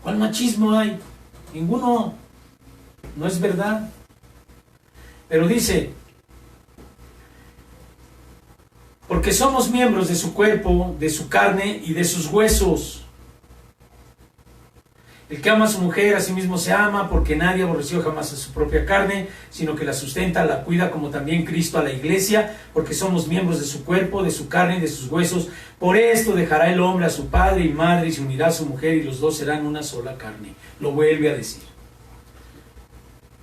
¿Cuál machismo hay? Ninguno. No es verdad. Pero dice, porque somos miembros de su cuerpo, de su carne y de sus huesos. El que ama a su mujer a sí mismo se ama, porque nadie aborreció jamás a su propia carne, sino que la sustenta, la cuida, como también Cristo a la iglesia, porque somos miembros de su cuerpo, de su carne y de sus huesos. Por esto dejará el hombre a su padre y madre y se unirá a su mujer y los dos serán una sola carne. Lo vuelve a decir.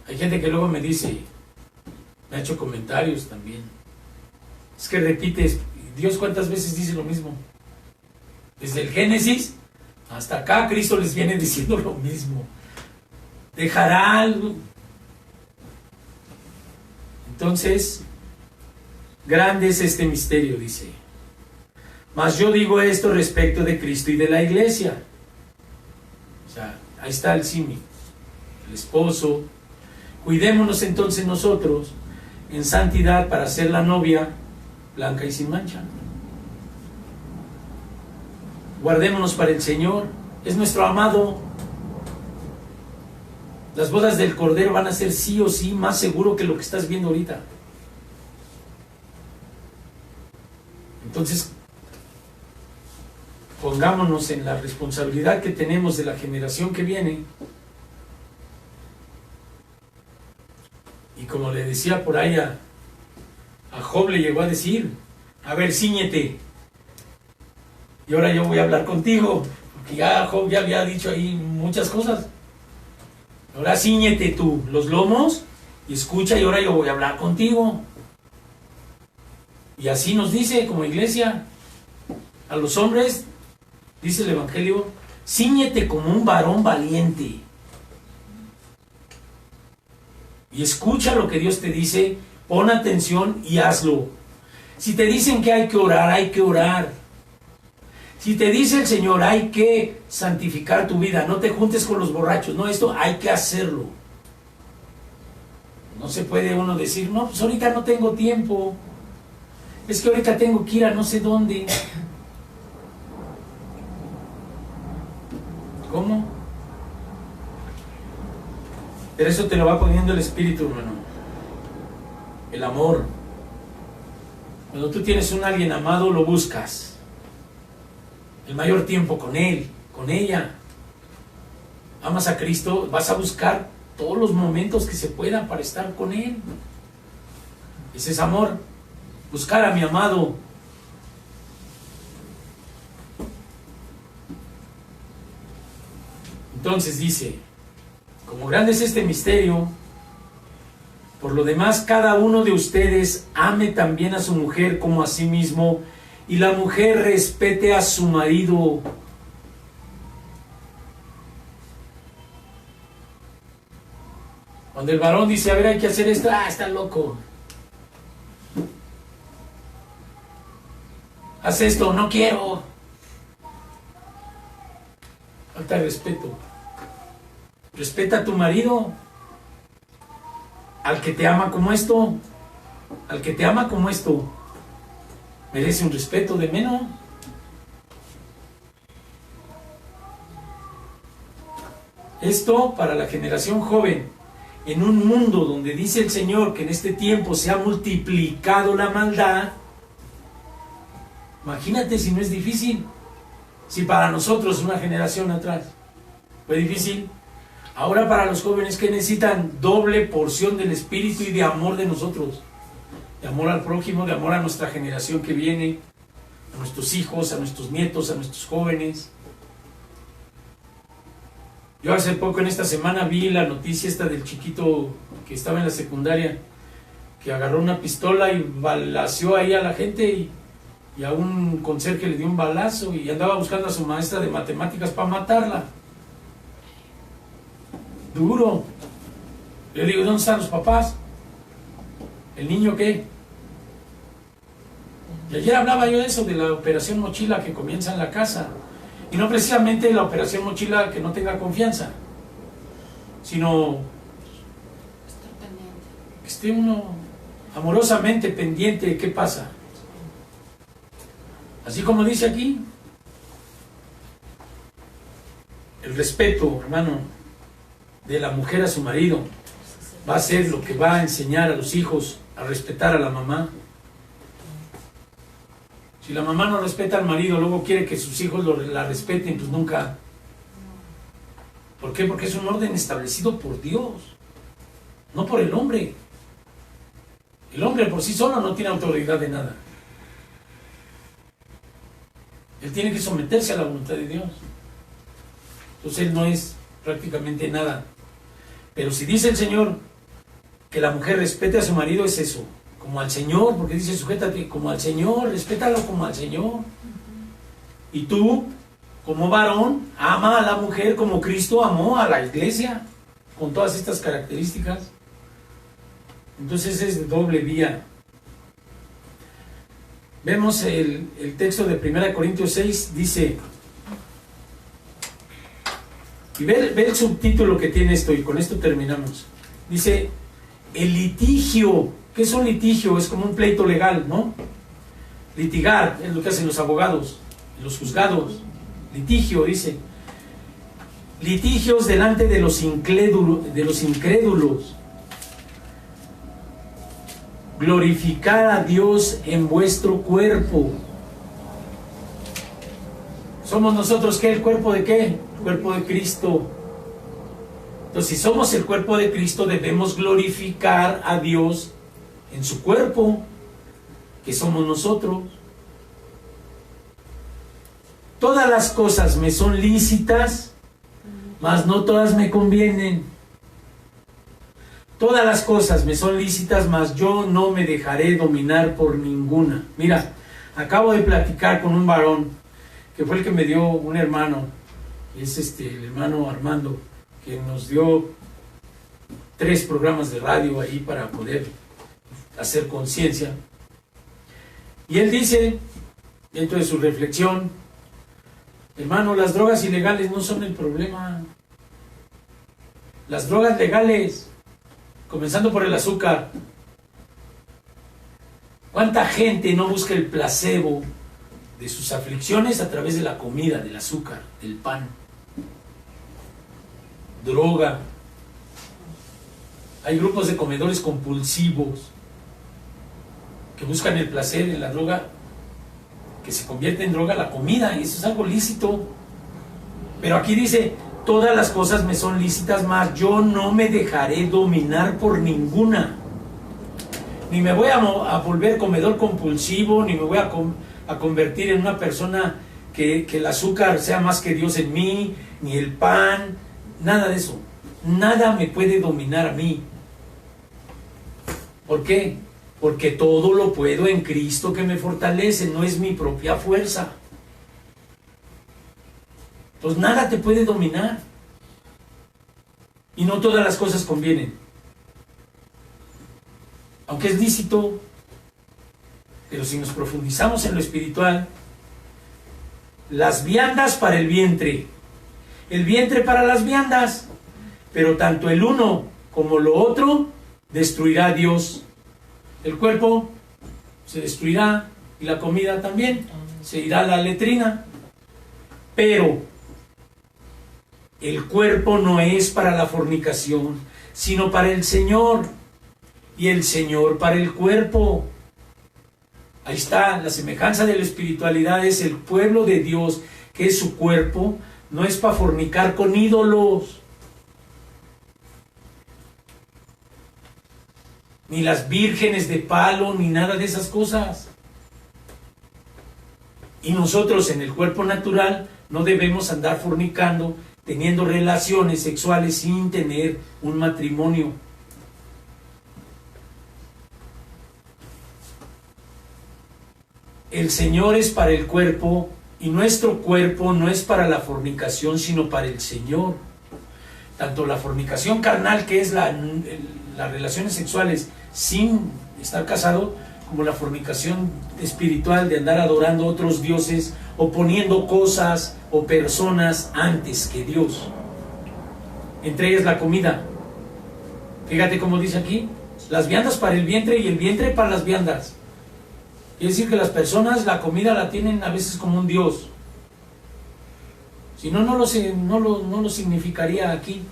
Hay gente que luego me dice, me ha hecho comentarios también, es que repites, Dios cuántas veces dice lo mismo. Desde el Génesis hasta acá Cristo les viene diciendo lo mismo. Dejará algo. Entonces, grande es este misterio, dice. Mas yo digo esto respecto de Cristo y de la iglesia. O sea, ahí está el símil. El esposo. Cuidémonos entonces nosotros en santidad para ser la novia blanca y sin mancha. Guardémonos para el Señor, es nuestro amado. Las bodas del Cordero van a ser sí o sí más seguro que lo que estás viendo ahorita. Entonces, pongámonos en la responsabilidad que tenemos de la generación que viene. Y como le decía por ahí a Job, le llegó a decir, a ver, cíñete. Y ahora yo voy a hablar contigo, porque ya Job ya había dicho ahí muchas cosas. Ahora cíñete tú los lomos y escucha, y ahora yo voy a hablar contigo. Y así nos dice como iglesia, a los hombres, dice el Evangelio, cíñete como un varón valiente. Y escucha lo que Dios te dice, pon atención y hazlo. Si te dicen que hay que orar, hay que orar. Si te dice el Señor, hay que santificar tu vida, no te juntes con los borrachos, no, esto hay que hacerlo. No se puede uno decir, no, pues ahorita no tengo tiempo. Es que ahorita tengo que ir a no sé dónde. ¿Cómo? Pero eso te lo va poniendo el Espíritu, hermano. El amor. Cuando tú tienes un alguien amado, lo buscas. El mayor tiempo con él, con ella. Amas a Cristo, vas a buscar todos los momentos que se puedan para estar con él. Ese es amor. Buscar a mi amado. Entonces dice, como grande es este misterio, por lo demás cada uno de ustedes ame también a su mujer como a sí mismo, y la mujer respete a su marido. Cuando el varón dice, a ver, hay que hacer esto, está loco. Haz esto, no quiero. Falta de respeto. Respeta a tu marido. Al que te ama como esto. Al que te ama como esto. Merece un respeto de menos. Esto para la generación joven. En un mundo donde dice el Señor que en este tiempo se ha multiplicado la maldad. Imagínate si no es difícil. Si para nosotros, una generación atrás, fue difícil. Ahora para los jóvenes que necesitan doble porción del Espíritu y de amor de nosotros. De amor al prójimo, de amor a nuestra generación que viene, a nuestros hijos, a nuestros nietos, a nuestros jóvenes. Yo hace poco en esta semana vi la noticia esta del chiquito que estaba en la secundaria, que agarró una pistola y balaceó ahí a la gente y a un conserje le dio un balazo y andaba buscando a su maestra de matemáticas para matarla. Duro. Yo digo, ¿dónde están los papás? ¿El niño qué? Y ayer hablaba yo de eso, de la operación mochila que comienza en la casa. Y no precisamente la operación mochila que no tenga confianza, sino que esté uno amorosamente pendiente de qué pasa. Así como dice aquí, el respeto, hermano, de la mujer a su marido va a ser lo que va a enseñar a los hijos a respetar a la mamá. Si la mamá no respeta al marido, luego quiere que sus hijos la respeten, pues nunca. ¿Por qué? Porque es un orden establecido por Dios, no por el hombre. El hombre por sí solo no tiene autoridad de nada. Él tiene que someterse a la voluntad de Dios. Entonces él no es prácticamente nada. Pero si dice el Señor que la mujer respete a su marido, es eso. Como al Señor, porque dice sujétate como al Señor, respétalo como al Señor. Y tú, como varón, ama a la mujer como Cristo amó a la iglesia, con todas estas características. Entonces es de doble vía. Vemos el texto de 1 Corintios 6, dice, y ve el subtítulo que tiene esto, y con esto terminamos. Dice, el litigio. ¿Qué es un litigio? Es como un pleito legal, ¿no? Litigar, es lo que hacen los abogados, los juzgados. Litigio, dice. Litigios delante de los incrédulos. Glorificar a Dios en vuestro cuerpo. ¿Somos nosotros qué? ¿El cuerpo de qué? El cuerpo de Cristo. Entonces, si somos el cuerpo de Cristo, debemos glorificar a Dios en su cuerpo, que somos nosotros. Todas las cosas me son lícitas, mas no todas me convienen. Todas las cosas me son lícitas, mas yo no me dejaré dominar por ninguna. Mira, acabo de platicar con un varón, que fue el que me dio un hermano, es el hermano Armando, que nos dio 3 programas de radio ahí para poder hacer conciencia. Y él dice, dentro de su reflexión, hermano, las drogas ilegales no son el problema. Las drogas legales, comenzando por el azúcar. ¿Cuánta gente no busca el placebo de sus aflicciones a través de la comida, del azúcar, del pan? Droga. Hay grupos de comedores compulsivos que buscan el placer en la droga, que se convierte en droga la comida, y eso es algo lícito. Pero aquí dice, todas las cosas me son lícitas, mas yo no me dejaré dominar por ninguna. Ni me voy a volver comedor compulsivo, ni me voy a convertir en una persona que el azúcar sea más que Dios en mí, ni el pan, nada de eso. Nada me puede dominar a mí. ¿Por qué? Porque todo lo puedo en Cristo que me fortalece, no es mi propia fuerza. Entonces nada te puede dominar. Y no todas las cosas convienen. Aunque es lícito, pero si nos profundizamos en lo espiritual, las viandas para el vientre para las viandas, pero tanto el uno como lo otro destruirá a Dios. El cuerpo se destruirá y la comida también, se irá a la letrina. Pero el cuerpo no es para la fornicación, sino para el Señor, y el Señor para el cuerpo. Ahí está, la semejanza de la espiritualidad es el pueblo de Dios, que es su cuerpo, no es para fornicar con ídolos. Ni las vírgenes de palo, ni nada de esas cosas. Y nosotros en el cuerpo natural no debemos andar fornicando, teniendo relaciones sexuales sin tener un matrimonio. El Señor es para el cuerpo, y nuestro cuerpo no es para la fornicación, sino para el Señor. Tanto la fornicación carnal, que es las relaciones sexuales sin estar casado, como la fornicación espiritual de andar adorando a otros dioses o poniendo cosas o personas antes que Dios. Entre ellas la comida. Fíjate cómo dice aquí, las viandas para el vientre y el vientre para las viandas. Quiere decir que las personas la comida la tienen a veces como un dios. Si no, no lo significaría aquí.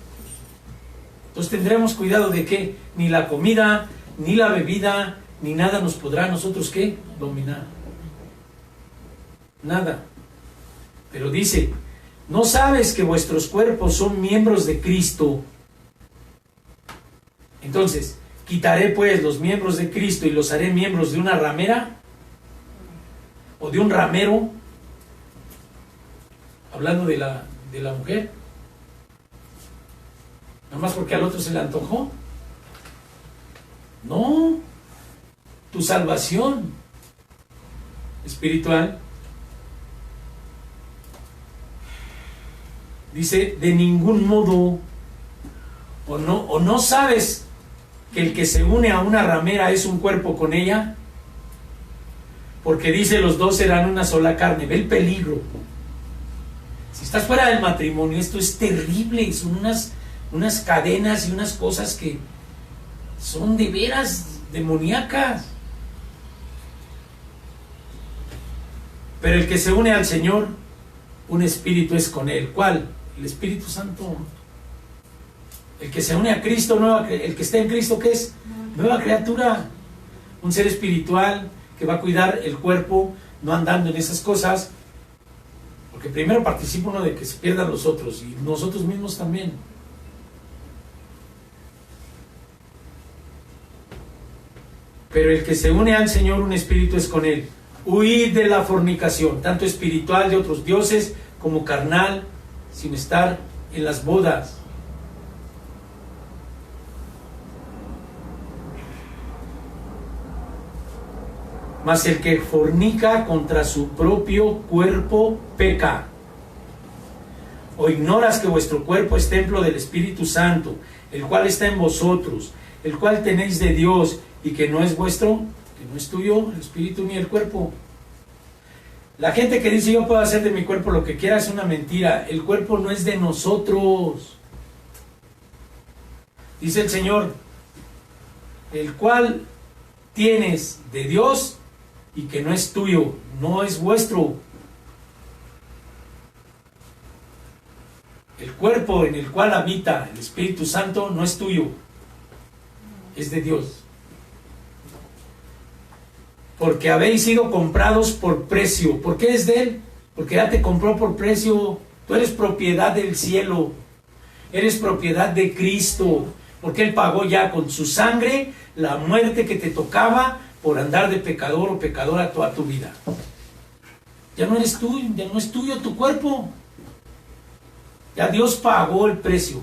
Entonces tendremos cuidado de que ni la comida, ni la bebida, ni nada nos podrá a nosotros, ¿qué? Dominar. Nada. Pero dice, ¿no sabes que vuestros cuerpos son miembros de Cristo? Entonces, ¿quitaré pues los miembros de Cristo y los haré miembros de una ramera? ¿O de un ramero? Hablando de la mujer. ¿Nada más porque al otro se le antojó? No. Tu salvación espiritual, dice, de ningún modo, o no sabes que el que se une a una ramera es un cuerpo con ella, porque dice, los dos serán una sola carne. Ve el peligro. Si estás fuera del matrimonio, esto es terrible. Son unas cadenas y unas cosas que son de veras demoníacas. Pero el que se une al Señor, un espíritu es con él. ¿Cuál? El Espíritu Santo. El que se une a Cristo, el que está en Cristo, ¿qué es? Nueva criatura. Un ser espiritual que va a cuidar el cuerpo, no andando en esas cosas, porque primero participa uno de que se pierdan los otros, y nosotros mismos también. Pero el que se une al Señor, un espíritu es con él. Huid de la fornicación, tanto espiritual de otros dioses, como carnal, sin estar en las bodas. mas el que fornica contra su propio cuerpo peca. ¿O ignoras que vuestro cuerpo es templo del Espíritu Santo, el cual está en vosotros, el cual tenéis de Dios, y que no es vuestro, que no es tuyo, el Espíritu ni el cuerpo? La gente que dice yo puedo hacer de mi cuerpo lo que quiera es una mentira. El cuerpo no es de nosotros. Dice el Señor, el cual tienes de Dios y que no es tuyo, no es vuestro. El cuerpo en el cual habita el Espíritu Santo no es tuyo, es de Dios. Porque habéis sido comprados por precio. ¿Por qué es de Él? Porque ya te compró por precio. Tú eres propiedad del cielo. Eres propiedad de Cristo. Porque Él pagó ya con su sangre la muerte que te tocaba por andar de pecador o pecadora toda tu vida. Ya no eres tú, ya no es tuyo tu cuerpo. Ya Dios pagó el precio.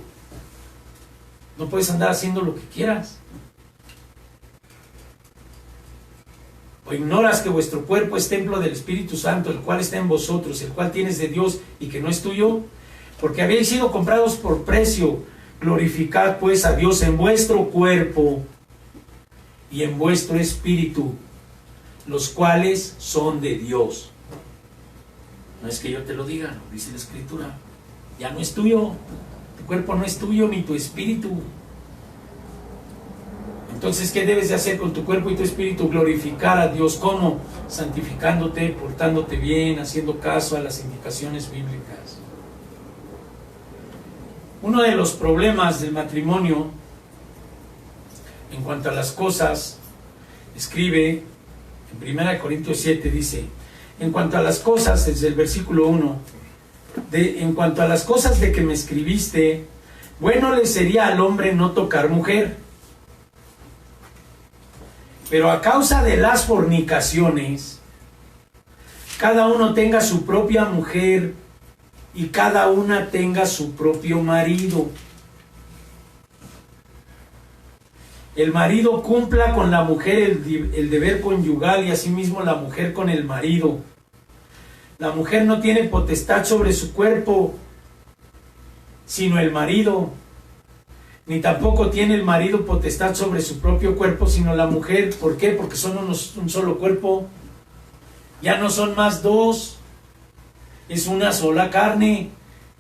No puedes andar haciendo lo que quieras. ¿O ignoras que vuestro cuerpo es templo del Espíritu Santo, el cual está en vosotros, el cual tienes de Dios y que no es tuyo? Porque habéis sido comprados por precio. Glorificad pues a Dios en vuestro cuerpo y en vuestro espíritu, los cuales son de Dios. No es que yo te lo diga, lo dice la Escritura. Ya no es tuyo. Tu cuerpo no es tuyo ni tu espíritu. Entonces, ¿qué debes de hacer con tu cuerpo y tu espíritu? Glorificar a Dios. ¿Cómo? Santificándote, portándote bien, haciendo caso a las indicaciones bíblicas. Uno de los problemas del matrimonio, en cuanto a las cosas, escribe en 1 Corintios 7, dice, en cuanto a las cosas, desde el versículo 1, en cuanto a las cosas de que me escribiste, bueno le sería al hombre no tocar mujer. Pero a causa de las fornicaciones, cada uno tenga su propia mujer y cada una tenga su propio marido. El marido cumpla con la mujer el deber conyugal y asimismo la mujer con el marido. La mujer no tiene potestad sobre su cuerpo, sino el marido. Ni tampoco tiene el marido potestad sobre su propio cuerpo, sino la mujer. ¿Por qué? Porque son un solo cuerpo. Ya no son más dos. Es una sola carne.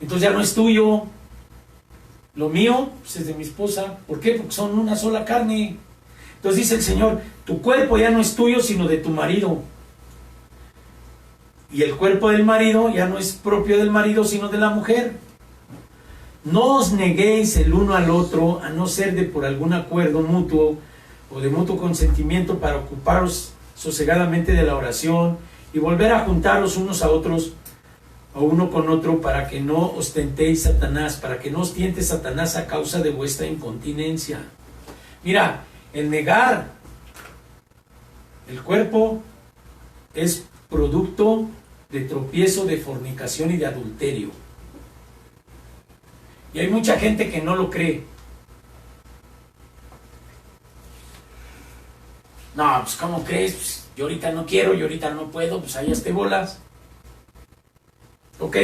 Entonces ya no es tuyo. Lo mío pues es de mi esposa. ¿Por qué? Porque son una sola carne. Entonces dice el Señor, tu cuerpo ya no es tuyo, sino de tu marido. Y el cuerpo del marido ya no es propio del marido, sino de la mujer. No os neguéis el uno al otro, a no ser de por algún acuerdo mutuo o de mutuo consentimiento para ocuparos sosegadamente de la oración y volver a juntaros unos a otros o uno con otro para que no os tentéis Satanás, para que no os tiente Satanás a causa de vuestra incontinencia. Mira, el negar el cuerpo es producto de tropiezo, de fornicación y de adulterio. Y hay mucha gente que no lo cree. No, pues ¿cómo crees? Pues, yo ahorita no quiero, yo ahorita no puedo, pues ahí te bolas. Ok.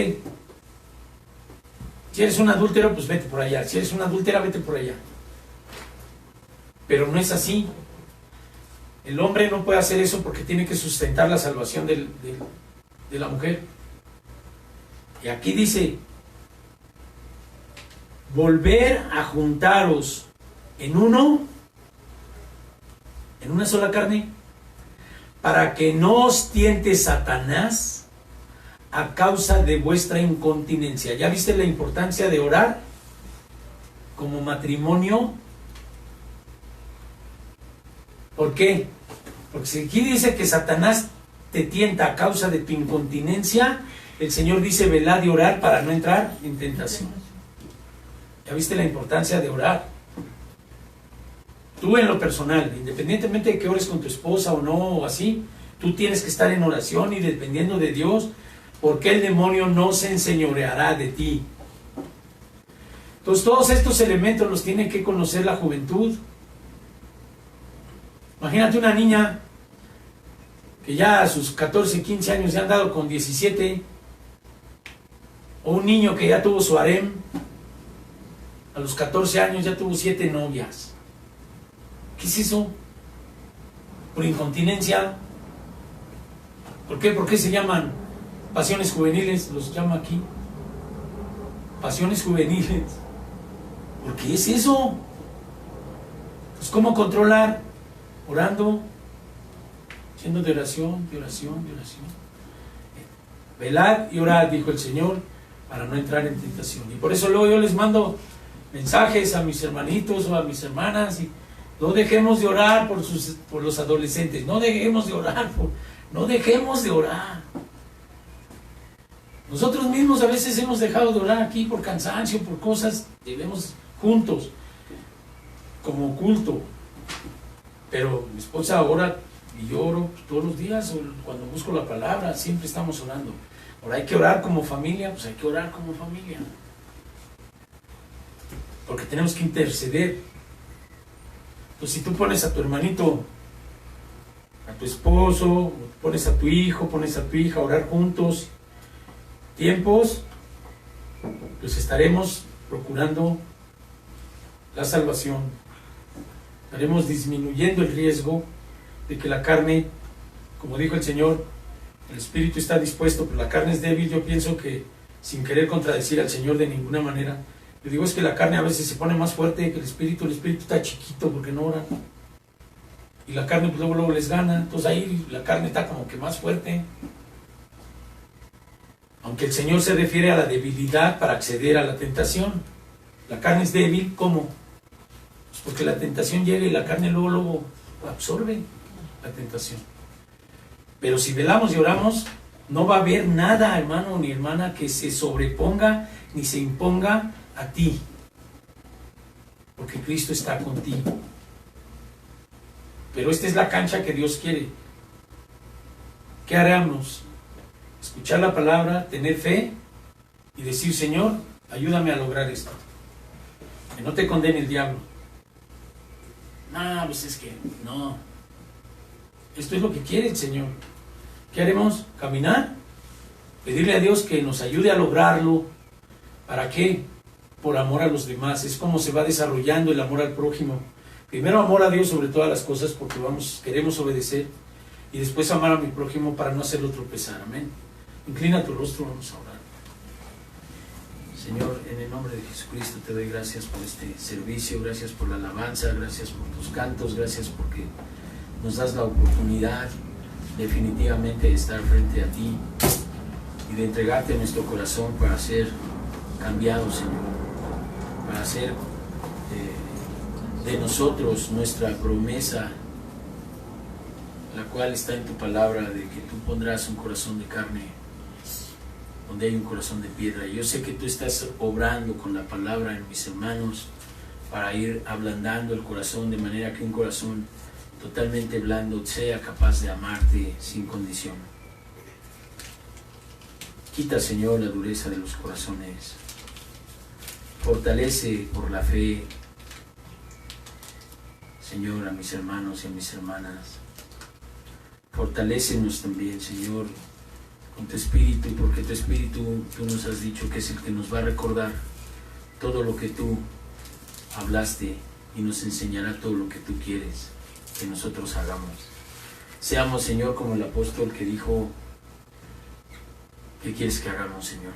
Si eres un adúltero, pues vete por allá. Si eres una adúltera, vete por allá. Pero no es así. El hombre no puede hacer eso porque tiene que sustentar la salvación de la mujer. Y aquí dice, volver a juntaros en uno, en una sola carne, para que no os tiente Satanás a causa de vuestra incontinencia. ¿Ya viste la importancia de orar como matrimonio? ¿Por qué? Porque si aquí dice que Satanás te tienta a causa de tu incontinencia, el Señor dice velad y orar para no entrar en tentación. ¿Ya viste la importancia de orar? Tú en lo personal, independientemente de que ores con tu esposa o no, o así, tú tienes que estar en oración y dependiendo de Dios, porque el demonio no se enseñoreará de ti. Entonces todos estos elementos los tiene que conocer la juventud. Imagínate una niña que ya a sus 14, 15 años ya han dado con 17, o un niño que ya tuvo su harem, a los 14 años ya tuvo 7 novias. ¿Qué es eso? ¿Por incontinencia? ¿Por qué? ¿Por qué se llaman pasiones juveniles? Los llama aquí pasiones juveniles. ¿Por qué es eso? Pues ¿cómo controlar? Orando, siendo de oración, de oración, de oración. Velad y orad, dijo el Señor, para no entrar en tentación. Y por eso luego yo les mando mensajes a mis hermanitos o a mis hermanas, y no dejemos de orar por los adolescentes, no dejemos de orar, no dejemos de orar. Nosotros mismos a veces hemos dejado de orar aquí por cansancio, por cosas, debemos juntos, como culto. Pero mi esposa ora y yo oro todos los días, cuando busco la palabra, siempre estamos orando. Ahora hay que orar como familia, pues hay que orar como familia. Porque tenemos que interceder. Entonces, si tú pones a tu hermanito, a tu esposo, pones a tu hijo, pones a tu hija a orar juntos, tiempos, pues estaremos procurando la salvación. Estaremos disminuyendo el riesgo de que la carne, como dijo el Señor, el espíritu está dispuesto, pero la carne es débil. Yo pienso que, sin querer contradecir al Señor de ninguna manera, yo digo es que la carne a veces se pone más fuerte que el espíritu está chiquito porque no ora. Y la carne pues luego les gana, entonces ahí la carne está como que más fuerte. Aunque el Señor se refiere a la debilidad para acceder a la tentación. La carne es débil, ¿cómo? Pues porque la tentación llega y la carne luego absorbe la tentación. Pero si velamos y oramos, no va a haber nada, hermano ni hermana, que se sobreponga ni se imponga a ti. Porque Cristo está contigo. Pero esta es la cancha que Dios quiere. ¿Qué haremos? Escuchar la palabra, tener fe y decir, Señor, ayúdame a lograr esto. Que no te condene el diablo. No, pues es que no. Esto es lo que quiere el Señor. ¿Qué haremos? Caminar, pedirle a Dios que nos ayude a lograrlo. ¿Para qué? Por amor a los demás. Es como se va desarrollando el amor al prójimo. Primero amor a Dios sobre todas las cosas, porque queremos obedecer, y después amar a mi prójimo para no hacerlo tropezar. Amén. Inclina tu rostro, vamos a orar. Señor, en el nombre de Jesucristo te doy gracias por este servicio, gracias por la alabanza, gracias por tus cantos, gracias porque nos das la oportunidad definitivamente de estar frente a ti y de entregarte nuestro corazón para ser cambiados, Señor, para hacer de nosotros nuestra promesa, la cual está en tu palabra, de que tú pondrás un corazón de carne donde hay un corazón de piedra. Y yo sé que tú estás obrando con la palabra en mis hermanos para ir ablandando el corazón, de manera que un corazón totalmente blando sea capaz de amarte sin condición. Quita, Señor, la dureza de los corazones. Fortalece por la fe, Señor, a mis hermanos y a mis hermanas. Fortalécenos también, Señor, con tu Espíritu, porque tu Espíritu, tú nos has dicho que es el que nos va a recordar todo lo que tú hablaste y nos enseñará todo lo que tú quieres que nosotros hagamos. Seamos, Señor, como el apóstol que dijo, ¿qué quieres que hagamos, Señor?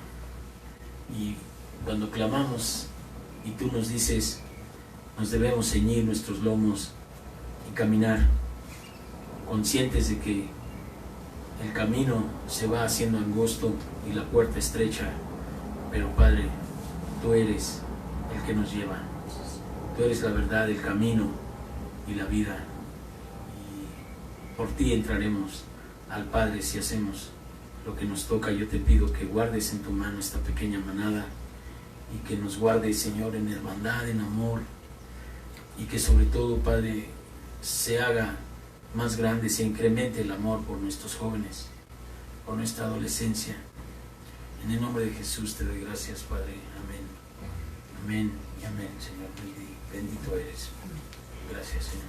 Y cuando clamamos y tú nos dices, nos debemos ceñir nuestros lomos y caminar, conscientes de que el camino se va haciendo angosto y la puerta estrecha, pero Padre, tú eres el que nos lleva, tú eres la verdad, el camino y la vida, y por ti entraremos al Padre si hacemos lo que nos toca. Yo te pido que guardes en tu mano esta pequeña manada y que nos guardes, Señor, en hermandad, en amor, y que sobre todo, Padre, se haga más grande, se incremente el amor por nuestros jóvenes, por nuestra adolescencia. En el nombre de Jesús te doy gracias, Padre. Amén. Amén y amén, Señor. Bendito eres. Gracias, Señor.